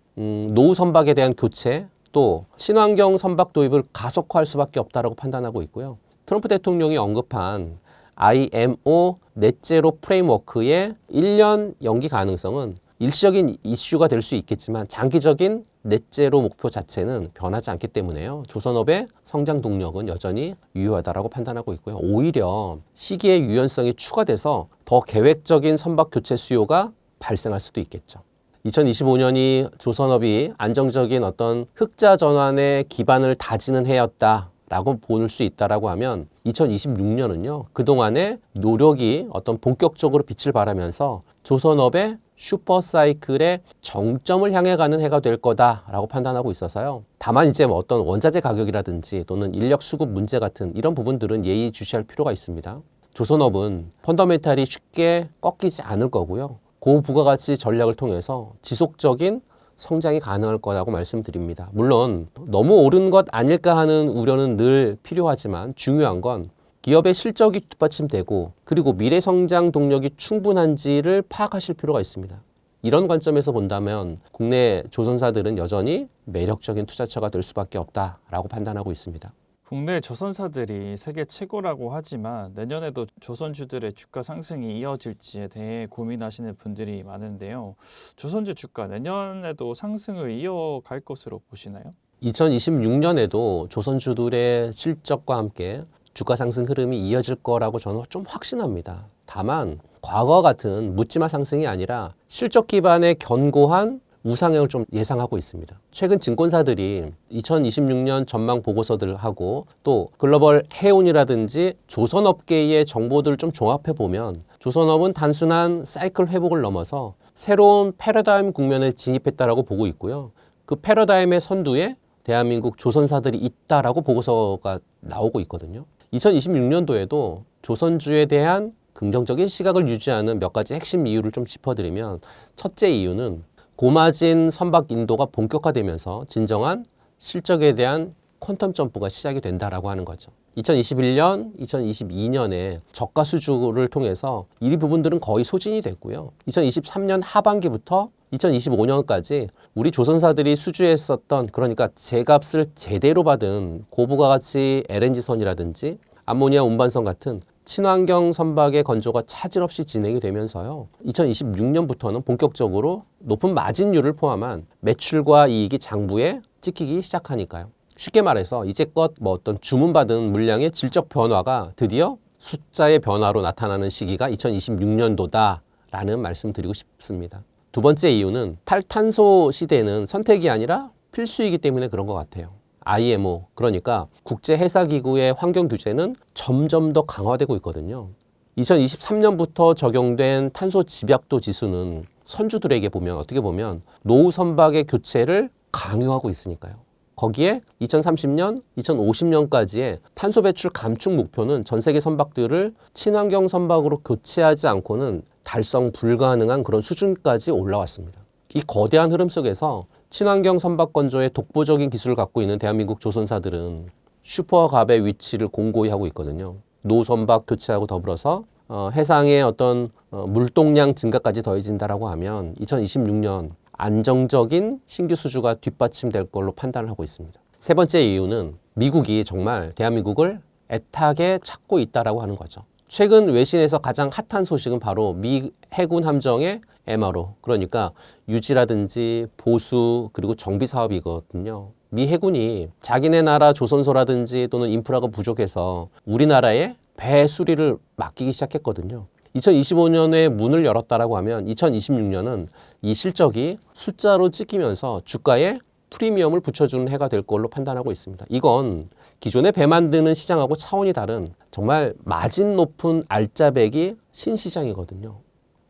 S2: 노후 선박에 대한 교체 또 친환경 선박 도입을 가속화할 수밖에 없다라고 판단하고 있고요. 트럼프 대통령이 언급한 IMO 넷제로 프레임워크의 1년 연기 가능성은 일시적인 이슈가 될 수 있겠지만 장기적인 넷제로 목표 자체는 변하지 않기 때문에요. 조선업의 성장 동력은 여전히 유효하다라고 판단하고 있고요. 오히려 시기의 유연성이 추가돼서 더 계획적인 선박 교체 수요가 발생할 수도 있겠죠. 2025년이 조선업이 안정적인 어떤 흑자 전환의 기반을 다지는 해였다라고 볼 수 있다라고 하면 2026년은요. 그동안의 노력이 어떤 본격적으로 빛을 발하면서 조선업의 슈퍼사이클의 정점을 향해 가는 해가 될 거다라고 판단하고 있어서요. 다만 이제 뭐 어떤 원자재 가격이라든지 또는 인력 수급 문제 같은 이런 부분들은 예의주시할 필요가 있습니다. 조선업은 펀더멘탈이 쉽게 꺾이지 않을 거고요. 고부가가치 전략을 통해서 지속적인 성장이 가능할 거라고 말씀드립니다. 물론 너무 오른 것 아닐까 하는 우려는 늘 필요하지만 중요한 건 기업의 실적이 뒷받침되고 그리고 미래 성장 동력이 충분한지를 파악하실 필요가 있습니다. 이런 관점에서 본다면 국내 조선사들은 여전히 매력적인 투자처가 될 수밖에 없다라고 판단하고 있습니다.
S1: 국내 조선사들이 세계 최고라고 하지만 내년에도 조선주들의 주가 상승이 이어질지에 대해 고민하시는 분들이 많은데요. 조선주 주가 내년에도 상승을 이어갈 것으로 보시나요?
S2: 2026년에도 조선주들의 실적과 함께 주가 상승 흐름이 이어질 거라고 저는 좀 확신합니다. 다만 과거 같은 묻지마 상승이 아니라 실적 기반의 견고한 우상향을 좀 예상하고 있습니다. 최근 증권사들이 2026년 전망 보고서들을 하고 또 글로벌 해운이라든지 조선업계의 정보들을 좀 종합해 보면 조선업은 단순한 사이클 회복을 넘어서 새로운 패러다임 국면에 진입했다라고 보고 있고요. 그 패러다임의 선두에 대한민국 조선사들이 있다라고 보고서가 나오고 있거든요. 2026년도에도 조선주에 대한 긍정적인 시각을 유지하는 몇 가지 핵심 이유를 좀 짚어드리면 첫째 이유는 고마진 선박 인도가 본격화되면서 진정한 실적에 대한 퀀텀 점프가 시작이 된다라고 하는 거죠. 2021년, 2022년에 저가 수주를 통해서 이 부분들은 거의 소진이 됐고요. 2023년 하반기부터 2025년까지 우리 조선사들이 수주했었던 그러니까 제값을 제대로 받은 고부가가치 LNG선이라든지 암모니아 운반선 같은 친환경 선박의 건조가 차질 없이 진행이 되면서요. 2026년부터는 본격적으로 높은 마진율을 포함한 매출과 이익이 장부에 찍히기 시작하니까요. 쉽게 말해서 이제껏 뭐 어떤 주문받은 물량의 질적 변화가 드디어 숫자의 변화로 나타나는 시기가 2026년도다라는 말씀 드리고 싶습니다. 두 번째 이유는 탈탄소 시대는 선택이 아니라 필수이기 때문에 그런 것 같아요. IMO, 그러니까 국제해사기구의 환경 규제는 점점 더 강화되고 있거든요. 2023년부터 적용된 탄소 집약도 지수는 선주들에게 보면 어떻게 보면 노후 선박의 교체를 강요하고 있으니까요. 거기에 2030년, 2050년까지의 탄소 배출 감축 목표는 전 세계 선박들을 친환경 선박으로 교체하지 않고는 달성 불가능한 그런 수준까지 올라왔습니다. 이 거대한 흐름 속에서 친환경 선박 건조에 독보적인 기술을 갖고 있는 대한민국 조선사들은 슈퍼갑의 위치를 공고히 하고 있거든요. 노후 선박 교체하고 더불어서 해상의 어떤 물동량 증가까지 더해진다라고 하면 2026년 안정적인 신규 수주가 뒷받침될 걸로 판단을 하고 있습니다. 세 번째 이유는 미국이 정말 대한민국을 애타게 찾고 있다라고 하는 거죠. 최근 외신에서 가장 핫한 소식은 바로 미 해군 함정의 MRO, 그러니까 유지라든지 보수 그리고 정비 사업이거든요. 미 해군이 자기네 나라 조선소라든지 또는 인프라가 부족해서 우리나라에 배 수리를 맡기기 시작했거든요. 2025년에 문을 열었다라고 하면 2026년은 이 실적이 숫자로 찍히면서 주가에 프리미엄을 붙여주는 해가 될 걸로 판단하고 있습니다. 이건 기존의 배 만드는 시장하고 차원이 다른 정말 마진 높은 알짜배기 신시장이거든요.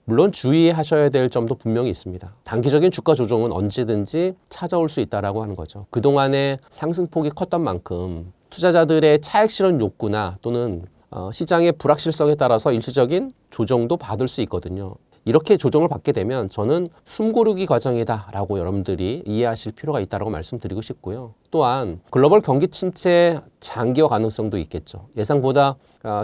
S2: 물론 주의하셔야 될 점도 분명히 있습니다. 단기적인 주가 조정은 언제든지 찾아올 수 있다라고 하는 거죠. 그동안의 상승폭이 컸던 만큼 투자자들의 차익 실현 욕구나 또는 시장의 불확실성에 따라서 일시적인 조정도 받을 수 있거든요. 이렇게 조정을 받게 되면 저는 숨고르기 과정이다라고 여러분들이 이해하실 필요가 있다고 말씀드리고 싶고요. 또한 글로벌 경기 침체 장기화 가능성도 있겠죠. 예상보다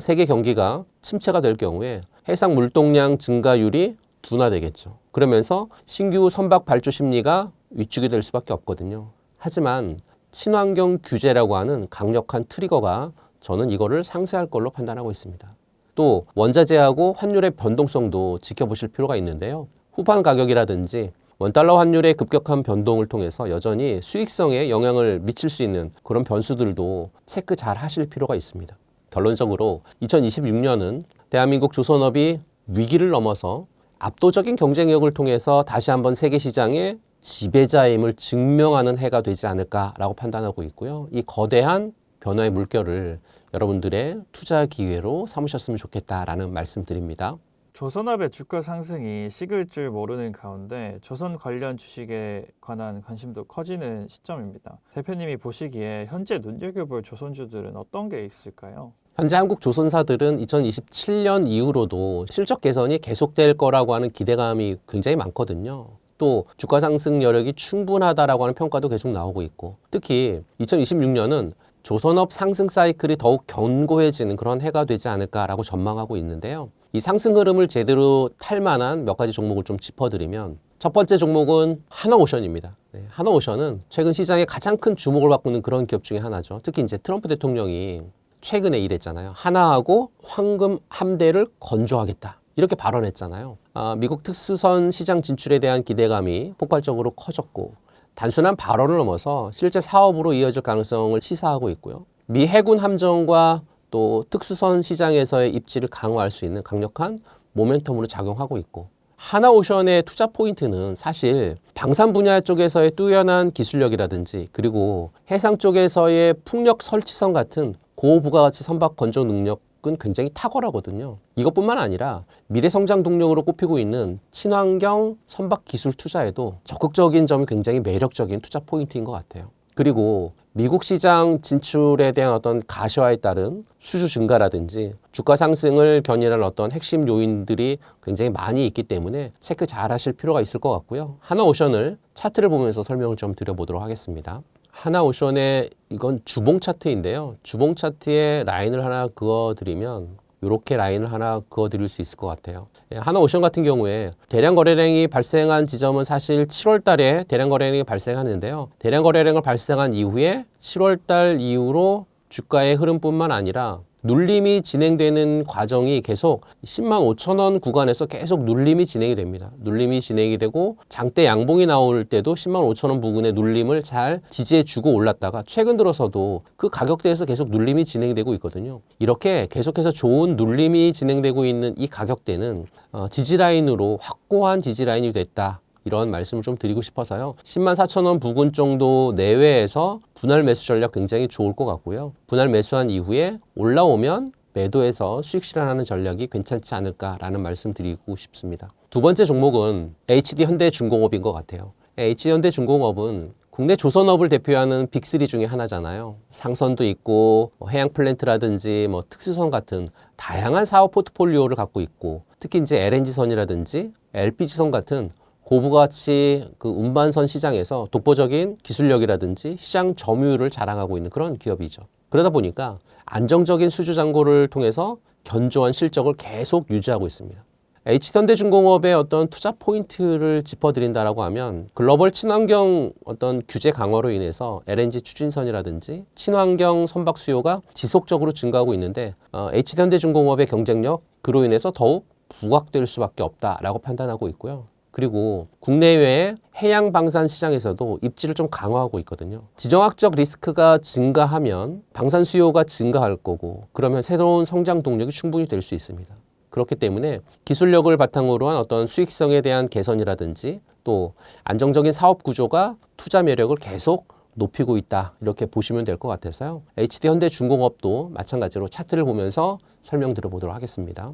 S2: 세계 경기가 침체가 될 경우에 해상 물동량 증가율이 둔화되겠죠. 그러면서 신규 선박 발주 심리가 위축이 될 수밖에 없거든요. 하지만 친환경 규제라고 하는 강력한 트리거가 저는 이거를 상쇄할 걸로 판단하고 있습니다. 또 원자재하고 환율의 변동성도 지켜보실 필요가 있는데요. 후반 가격이라든지 원달러 환율의 급격한 변동을 통해서 여전히 수익성에 영향을 미칠 수 있는 그런 변수들도 체크 잘 하실 필요가 있습니다. 결론적으로 2026년은 대한민국 조선업이 위기를 넘어서 압도적인 경쟁력을 통해서 다시 한번 세계 시장의 지배자임을 증명하는 해가 되지 않을까라고 판단하고 있고요. 이 거대한 변화의 물결을 여러분들의 투자 기회로 삼으셨으면 좋겠다라는 말씀드립니다.
S1: 조선업의 주가 상승이 식을 줄 모르는 가운데 조선 관련 주식에 관한 관심도 커지는 시점입니다. 대표님이 보시기에 현재 눈여겨볼 조선주들은 어떤 게 있을까요?
S2: 현재 한국 조선사들은 2027년 이후로도 실적 개선이 계속될 거라고 하는 기대감이 굉장히 많거든요. 또 주가 상승 여력이 충분하다라고 하는 평가도 계속 나오고 있고, 특히 2026년은 조선업 상승 사이클이 더욱 견고해지는 그런 해가 되지 않을까라고 전망하고 있는데요. 이 상승 흐름을 제대로 탈 만한 몇 가지 종목을 좀 짚어드리면, 첫 번째 종목은 하나오션입니다. 하나오션은 최근 시장에 가장 큰 주목을 받고 있는 그런 기업 중에 하나죠. 특히 이제 트럼프 대통령이 최근에 이랬잖아요. 하나하고 황금 함대를 건조하겠다, 이렇게 발언했잖아요. 미국 특수선 시장 진출에 대한 기대감이 폭발적으로 커졌고, 단순한 발언을 넘어서 실제 사업으로 이어질 가능성을 시사하고 있고요. 미 해군 함정과 또 특수선 시장에서의 입지를 강화할 수 있는 강력한 모멘텀으로 작용하고 있고, 하나오션의 투자 포인트는 사실 방산 분야 쪽에서의 뚜렷한 기술력이라든지, 그리고 해상 쪽에서의 풍력 설치선 같은 고부가가치 선박 건조 능력은 굉장히 탁월하거든요. 이것뿐만 아니라 미래 성장 동력으로 꼽히고 있는 친환경 선박 기술 투자에도 적극적인 점이 굉장히 매력적인 투자 포인트인 것 같아요. 그리고 미국 시장 진출에 대한 어떤 가시화에 따른 수주 증가라든지 주가 상승을 견인할 어떤 핵심 요인들이 굉장히 많이 있기 때문에 체크 잘 하실 필요가 있을 것 같고요. 하나오션을 차트를 보면서 설명을 좀 드려보도록 하겠습니다. 하나오션의 이건 주봉 차트인데요. 주봉 차트에 라인을 하나 그어드리면 이렇게 라인을 하나 그어드릴 수 있을 것 같아요. 하나오션 같은 경우에 대량 거래량이 발생한 지점은 사실 7월 달에 대량 거래량이 발생하는데요. 대량 거래량을 발생한 이후에 7월 달 이후로 주가의 흐름뿐만 아니라 눌림이 진행되는 과정이 계속 10만 5천 원 구간에서 계속 눌림이 진행이 됩니다. 눌림이 진행이 되고 장대 양봉이 나올 때도 10만 5천 원 부근의 눌림을 잘 지지해주고 올랐다가 최근 들어서도 그 가격대에서 계속 눌림이 진행되고 있거든요. 이렇게 계속해서 좋은 눌림이 진행되고 있는 이 가격대는 지지라인으로 확고한 지지라인이 됐다, 이런 말씀을 좀 드리고 싶어서요. 10만 4천 원 부근 정도 내외에서 분할 매수 전략 굉장히 좋을 것 같고요. 분할 매수한 이후에 올라오면 매도해서 수익 실현하는 전략이 괜찮지 않을까라는 말씀 드리고 싶습니다. 두 번째 종목은 HD현대중공업인 것 같아요. HD현대중공업은 국내 조선업을 대표하는 빅3 중에 하나잖아요. 상선도 있고 해양 플랜트라든지 특수선 같은 다양한 사업 포트폴리오를 갖고 있고, 특히 이제 LNG선이라든지 LPG선 같은 고부가치 운반선 시장에서 독보적인 기술력이라든지 시장 점유율을 자랑하고 있는 그런 기업이죠. 그러다 보니까 안정적인 수주 잔고를 통해서 견조한 실적을 계속 유지하고 있습니다. HD현대중공업의 어떤 투자 포인트를 짚어드린다라고 하면, 글로벌 친환경 어떤 규제 강화로 인해서 LNG 추진선이라든지 친환경 선박 수요가 지속적으로 증가하고 있는데, HD현대중공업의 경쟁력, 그로 인해서 더욱 부각될 수밖에 없다라고 판단하고 있고요. 그리고 국내외의 해양 방산 시장에서도 입지를 좀 강화하고 있거든요. 지정학적 리스크가 증가하면 방산 수요가 증가할 거고, 그러면 새로운 성장 동력이 충분히 될 수 있습니다. 그렇기 때문에 기술력을 바탕으로 한 어떤 수익성에 대한 개선이라든지, 또 안정적인 사업 구조가 투자 매력을 계속 높이고 있다, 이렇게 보시면 될 것 같아서요. HD현대중공업도 마찬가지로 차트를 보면서 설명 드려보도록 하겠습니다.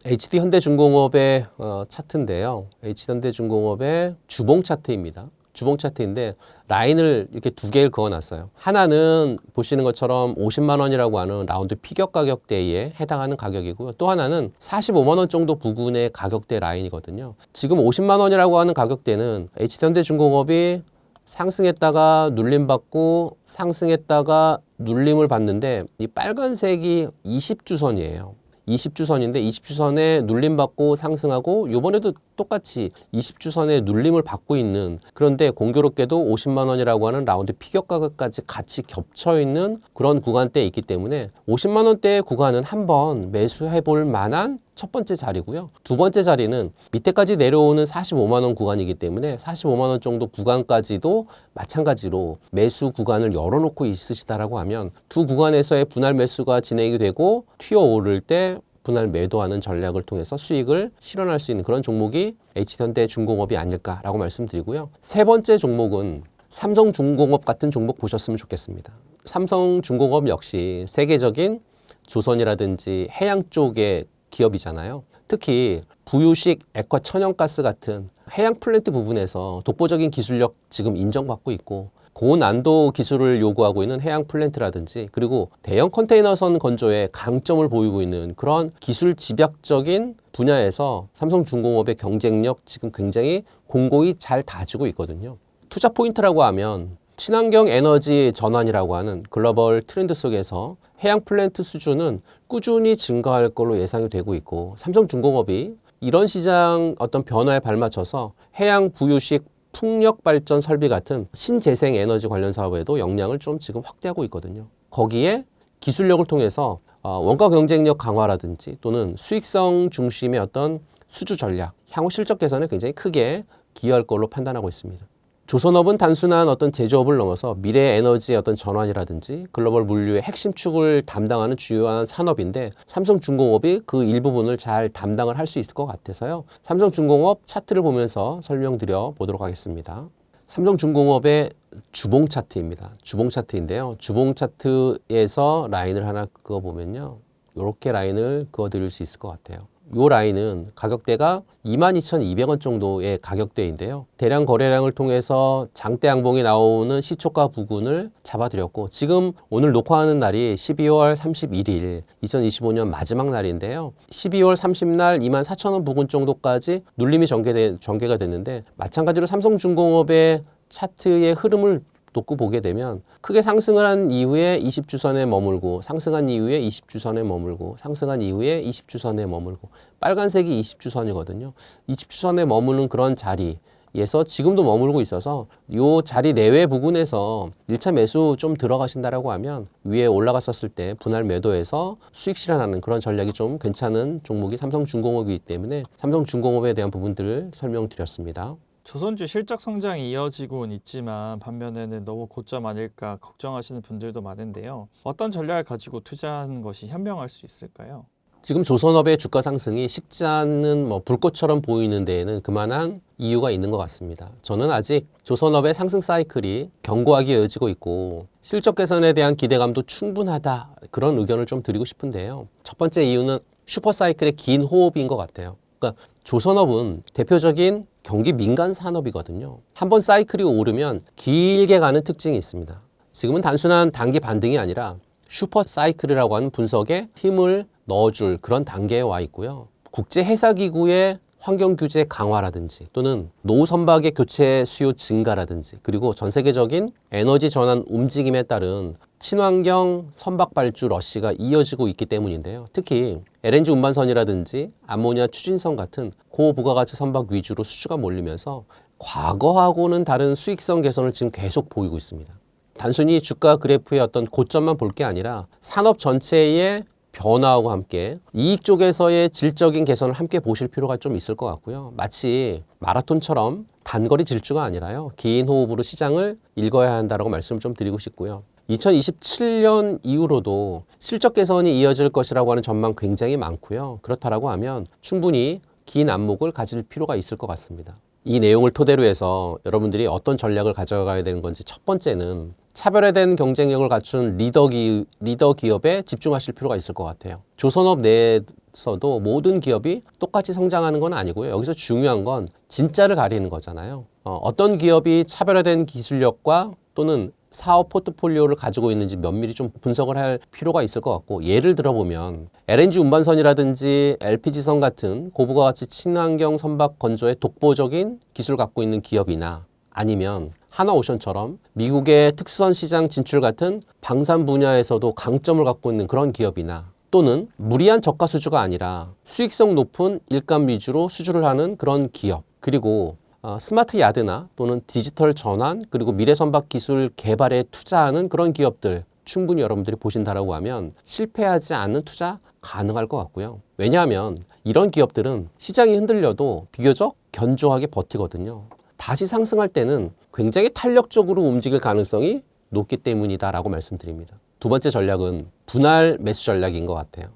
S2: HD현대중공업의 차트인데요. HD현대중공업의 주봉 차트입니다. 주봉 차트인데 라인을 이렇게 두 개를 그어놨어요. 하나는 보시는 것처럼 50만 원이라고 하는 라운드 피격 가격대에 해당하는 가격이고요. 또 하나는 45만 원 정도 부근의 가격대 라인이거든요. 지금 50만 원이라고 하는 가격대는 HD현대중공업이 상승했다가 눌림받고 상승했다가 눌림을 받는데, 이 빨간색이 20주선이에요. 20주선인데 20주선에 눌림받고 상승하고 이번에도 똑같이 20주선에 눌림을 받고 있는, 그런데 공교롭게도 50만 원이라고 하는 라운드 피겨 가격까지 같이 겹쳐 있는 그런 구간대에 있기 때문에 50만 원대의 구간은 한번 매수해 볼 만한 첫 번째 자리고요. 두 번째 자리는 밑에까지 내려오는 45만 원 구간이기 때문에 45만 원 정도 구간까지도 마찬가지로 매수 구간을 열어놓고 있으시다라고 하면 두 구간에서의 분할 매수가 진행이 되고 튀어오를 때 분할 매도하는 전략을 통해서 수익을 실현할 수 있는 그런 종목이 HH전대중공업이 아닐까라고 말씀드리고요. 세 번째 종목은 삼성중공업 같은 종목 보셨으면 좋겠습니다. 삼성중공업 역시 세계적인 조선이라든지 해양 쪽의 기업이잖아요. 특히 부유식, 액화 천연가스 같은 해양 플랜트 부분에서 독보적인 기술력 지금 인정받고 있고, 고난도 기술을 요구하고 있는 해양 플랜트라든지, 그리고 대형 컨테이너선 건조에 강점을 보이고 있는 그런 기술 집약적인 분야에서 삼성중공업의 경쟁력 지금 굉장히 공고히 잘 다지고 있거든요. 투자 포인트라고 하면 친환경 에너지 전환이라고 하는 글로벌 트렌드 속에서 해양 플랜트 수주는 꾸준히 증가할 걸로 예상이 되고 있고, 삼성중공업이 이런 시장 어떤 변화에 발맞춰서 해양 부유식 풍력 발전 설비 같은 신재생 에너지 관련 사업에도 역량을 좀 지금 확대하고 있거든요. 거기에 기술력을 통해서 원가 경쟁력 강화라든지 또는 수익성 중심의 어떤 수주 전략, 향후 실적 개선에 굉장히 크게 기여할 걸로 판단하고 있습니다. 조선업은 단순한 어떤 제조업을 넘어서 미래 에너지의 어떤 전환이라든지 글로벌 물류의 핵심 축을 담당하는 주요한 산업인데, 삼성중공업이 그 일부분을 잘 담당을 할 수 있을 것 같아서요. 삼성중공업 차트를 보면서 설명드려 보도록 하겠습니다. 삼성중공업의 주봉 차트입니다. 주봉 차트인데요. 주봉 차트에서 라인을 하나 그어보면요. 이렇게 라인을 그어드릴 수 있을 것 같아요. 이 라인은 가격대가 22,200원 정도의 가격대인데요. 대량 거래량을 통해서 장대 양봉이 나오는 시초가 부근을 잡아드렸고, 지금 오늘 녹화하는 날이 12월 31일 2025년 마지막 날인데요. 12월 30날 24,000원 부근 정도까지 눌림이 전개가 됐는데, 마찬가지로 삼성중공업의 차트의 흐름을 놓고 보게 되면 크게 상승을 한 이후에 20주선에 머물고, 상승한 이후에 20주선에 머물고, 상승한 이후에 20주선에 머물고, 빨간색이 20주선이거든요. 20주선에 머무는 그런 자리에서 지금도 머물고 있어서 이 자리 내외 부근에서 1차 매수 좀 들어가신다라고 하면 위에 올라갔었을 때 분할 매도해서 수익 실현하는 그런 전략이 좀 괜찮은 종목이 삼성중공업이기 때문에 삼성중공업에 대한 부분들을 설명드렸습니다.
S1: 조선주 실적 성장이 이어지고는 있지만 반면에는 너무 고점 아닐까 걱정하시는 분들도 많은데요. 어떤 전략을 가지고 투자하는 것이 현명할 수 있을까요?
S2: 지금 조선업의 주가 상승이 식지 않는 불꽃처럼 보이는 데에는 그만한 이유가 있는 것 같습니다. 저는 아직 조선업의 상승 사이클이 견고하게 이어지고 있고 실적 개선에 대한 기대감도 충분하다, 그런 의견을 좀 드리고 싶은데요. 첫 번째 이유는 슈퍼 사이클의 긴 호흡인 것 같아요. 그러니까 조선업은 대표적인 경기 민간 산업이거든요. 한번 사이클이 오르면 길게 가는 특징이 있습니다. 지금은 단순한 단기 반등이 아니라 슈퍼 사이클이라고 하는 분석에 힘을 넣어줄 그런 단계에 와 있고요. 국제해사기구의 환경 규제 강화라든지 또는 노후 선박의 교체 수요 증가라든지, 그리고 전 세계적인 에너지 전환 움직임에 따른 친환경 선박 발주 러시가 이어지고 있기 때문인데요. 특히 LNG 운반선이라든지 암모니아 추진선 같은 고부가가치 선박 위주로 수주가 몰리면서 과거하고는 다른 수익성 개선을 지금 계속 보이고 있습니다. 단순히 주가 그래프의 어떤 고점만 볼 게 아니라 산업 전체의 변화하고 함께 이익 쪽에서의 질적인 개선을 함께 보실 필요가 좀 있을 것 같고요. 마치 마라톤처럼 단거리 질주가 아니라요. 긴 호흡으로 시장을 읽어야 한다라고 말씀을 좀 드리고 싶고요. 2027년 이후로도 실적 개선이 이어질 것이라고 하는 전망 굉장히 많고요. 그렇다라고 하면 충분히 긴 안목을 가질 필요가 있을 것 같습니다. 이 내용을 토대로 해서 여러분들이 어떤 전략을 가져가야 되는 건지, 첫 번째는 차별화된 경쟁력을 갖춘 리더 기업에 집중하실 필요가 있을 것 같아요. 조선업 내에서도 모든 기업이 똑같이 성장하는 건 아니고요. 여기서 중요한 건 진짜를 가리는 거잖아요. 어떤 기업이 차별화된 기술력과 또는 사업 포트폴리오를 가지고 있는지 면밀히 좀 분석을 할 필요가 있을 것 같고, 예를 들어보면 LNG 운반선이라든지 LPG선 같은 고부가가치 친환경 선박 건조에 독보적인 기술을 갖고 있는 기업이나, 아니면 하나오션처럼 미국의 특수선 시장 진출 같은 방산 분야에서도 강점을 갖고 있는 그런 기업이나, 또는 무리한 저가 수주가 아니라 수익성 높은 일감 위주로 수주를 하는 그런 기업, 그리고 스마트 야드나 또는 디지털 전환 그리고 미래 선박 기술 개발에 투자하는 그런 기업들 충분히 여러분들이 보신다라고 하면 실패하지 않는 투자 가능할 것 같고요. 왜냐하면 이런 기업들은 시장이 흔들려도 비교적 견조하게 버티거든요. 다시 상승할 때는 굉장히 탄력적으로 움직일 가능성이 높기 때문이다라고 말씀드립니다. 두 번째 전략은 분할 매수 전략인 것 같아요.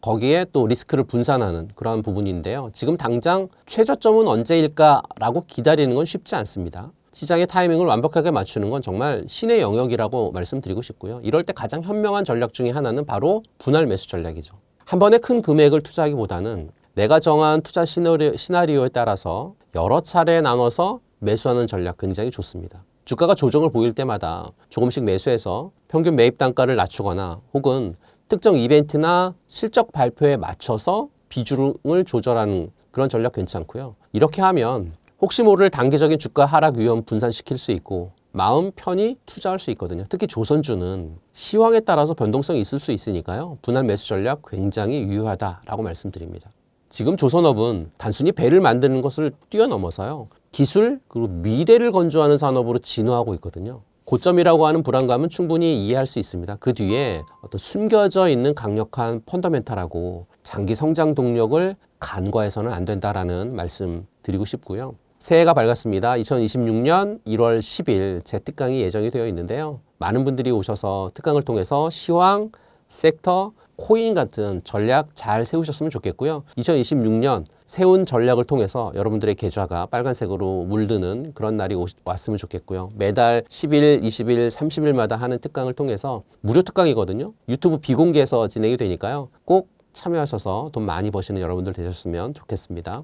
S2: 거기에 또 리스크를 분산하는 그러한 부분인데요. 지금 당장 최저점은 언제일까라고 기다리는 건 쉽지 않습니다. 시장의 타이밍을 완벽하게 맞추는 건 정말 신의 영역이라고 말씀드리고 싶고요. 이럴 때 가장 현명한 전략 중에 하나는 바로 분할 매수 전략이죠. 한 번에 큰 금액을 투자하기보다는 내가 정한 투자 시나리오에 따라서 여러 차례 나눠서 매수하는 전략 굉장히 좋습니다. 주가가 조정을 보일 때마다 조금씩 매수해서 평균 매입 단가를 낮추거나 혹은 특정 이벤트나 실적 발표에 맞춰서 비중을 조절하는 그런 전략 괜찮고요. 이렇게 하면 혹시 모를 단기적인 주가 하락 위험 분산시킬 수 있고 마음 편히 투자할 수 있거든요. 특히 조선주는 시황에 따라서 변동성이 있을 수 있으니까요. 분할 매수 전략 굉장히 유효하다라고 말씀드립니다. 지금 조선업은 단순히 배를 만드는 것을 뛰어넘어서요. 기술 그리고 미래를 건조하는 산업으로 진화하고 있거든요. 고점이라고 하는 불안감은 충분히 이해할 수 있습니다. 그 뒤에 어떤 숨겨져 있는 강력한 펀더멘탈하고 장기 성장 동력을 간과해서는 안 된다라는 말씀 드리고 싶고요. 새해가 밝았습니다. 2026년 1월 10일 제 특강이 예정이 되어 있는데요. 많은 분들이 오셔서 특강을 통해서 시황, 섹터, 코인 같은 전략 잘 세우셨으면 좋겠고요. 2026년 세운 전략을 통해서 여러분들의 계좌가 빨간색으로 물드는 그런 날이 왔으면 좋겠고요. 매달 10일, 20일, 30일마다 하는 특강을 통해서 무료 특강이거든요. 유튜브 비공개에서 진행이 되니까요. 꼭 참여하셔서 돈 많이 버시는 여러분들 되셨으면 좋겠습니다.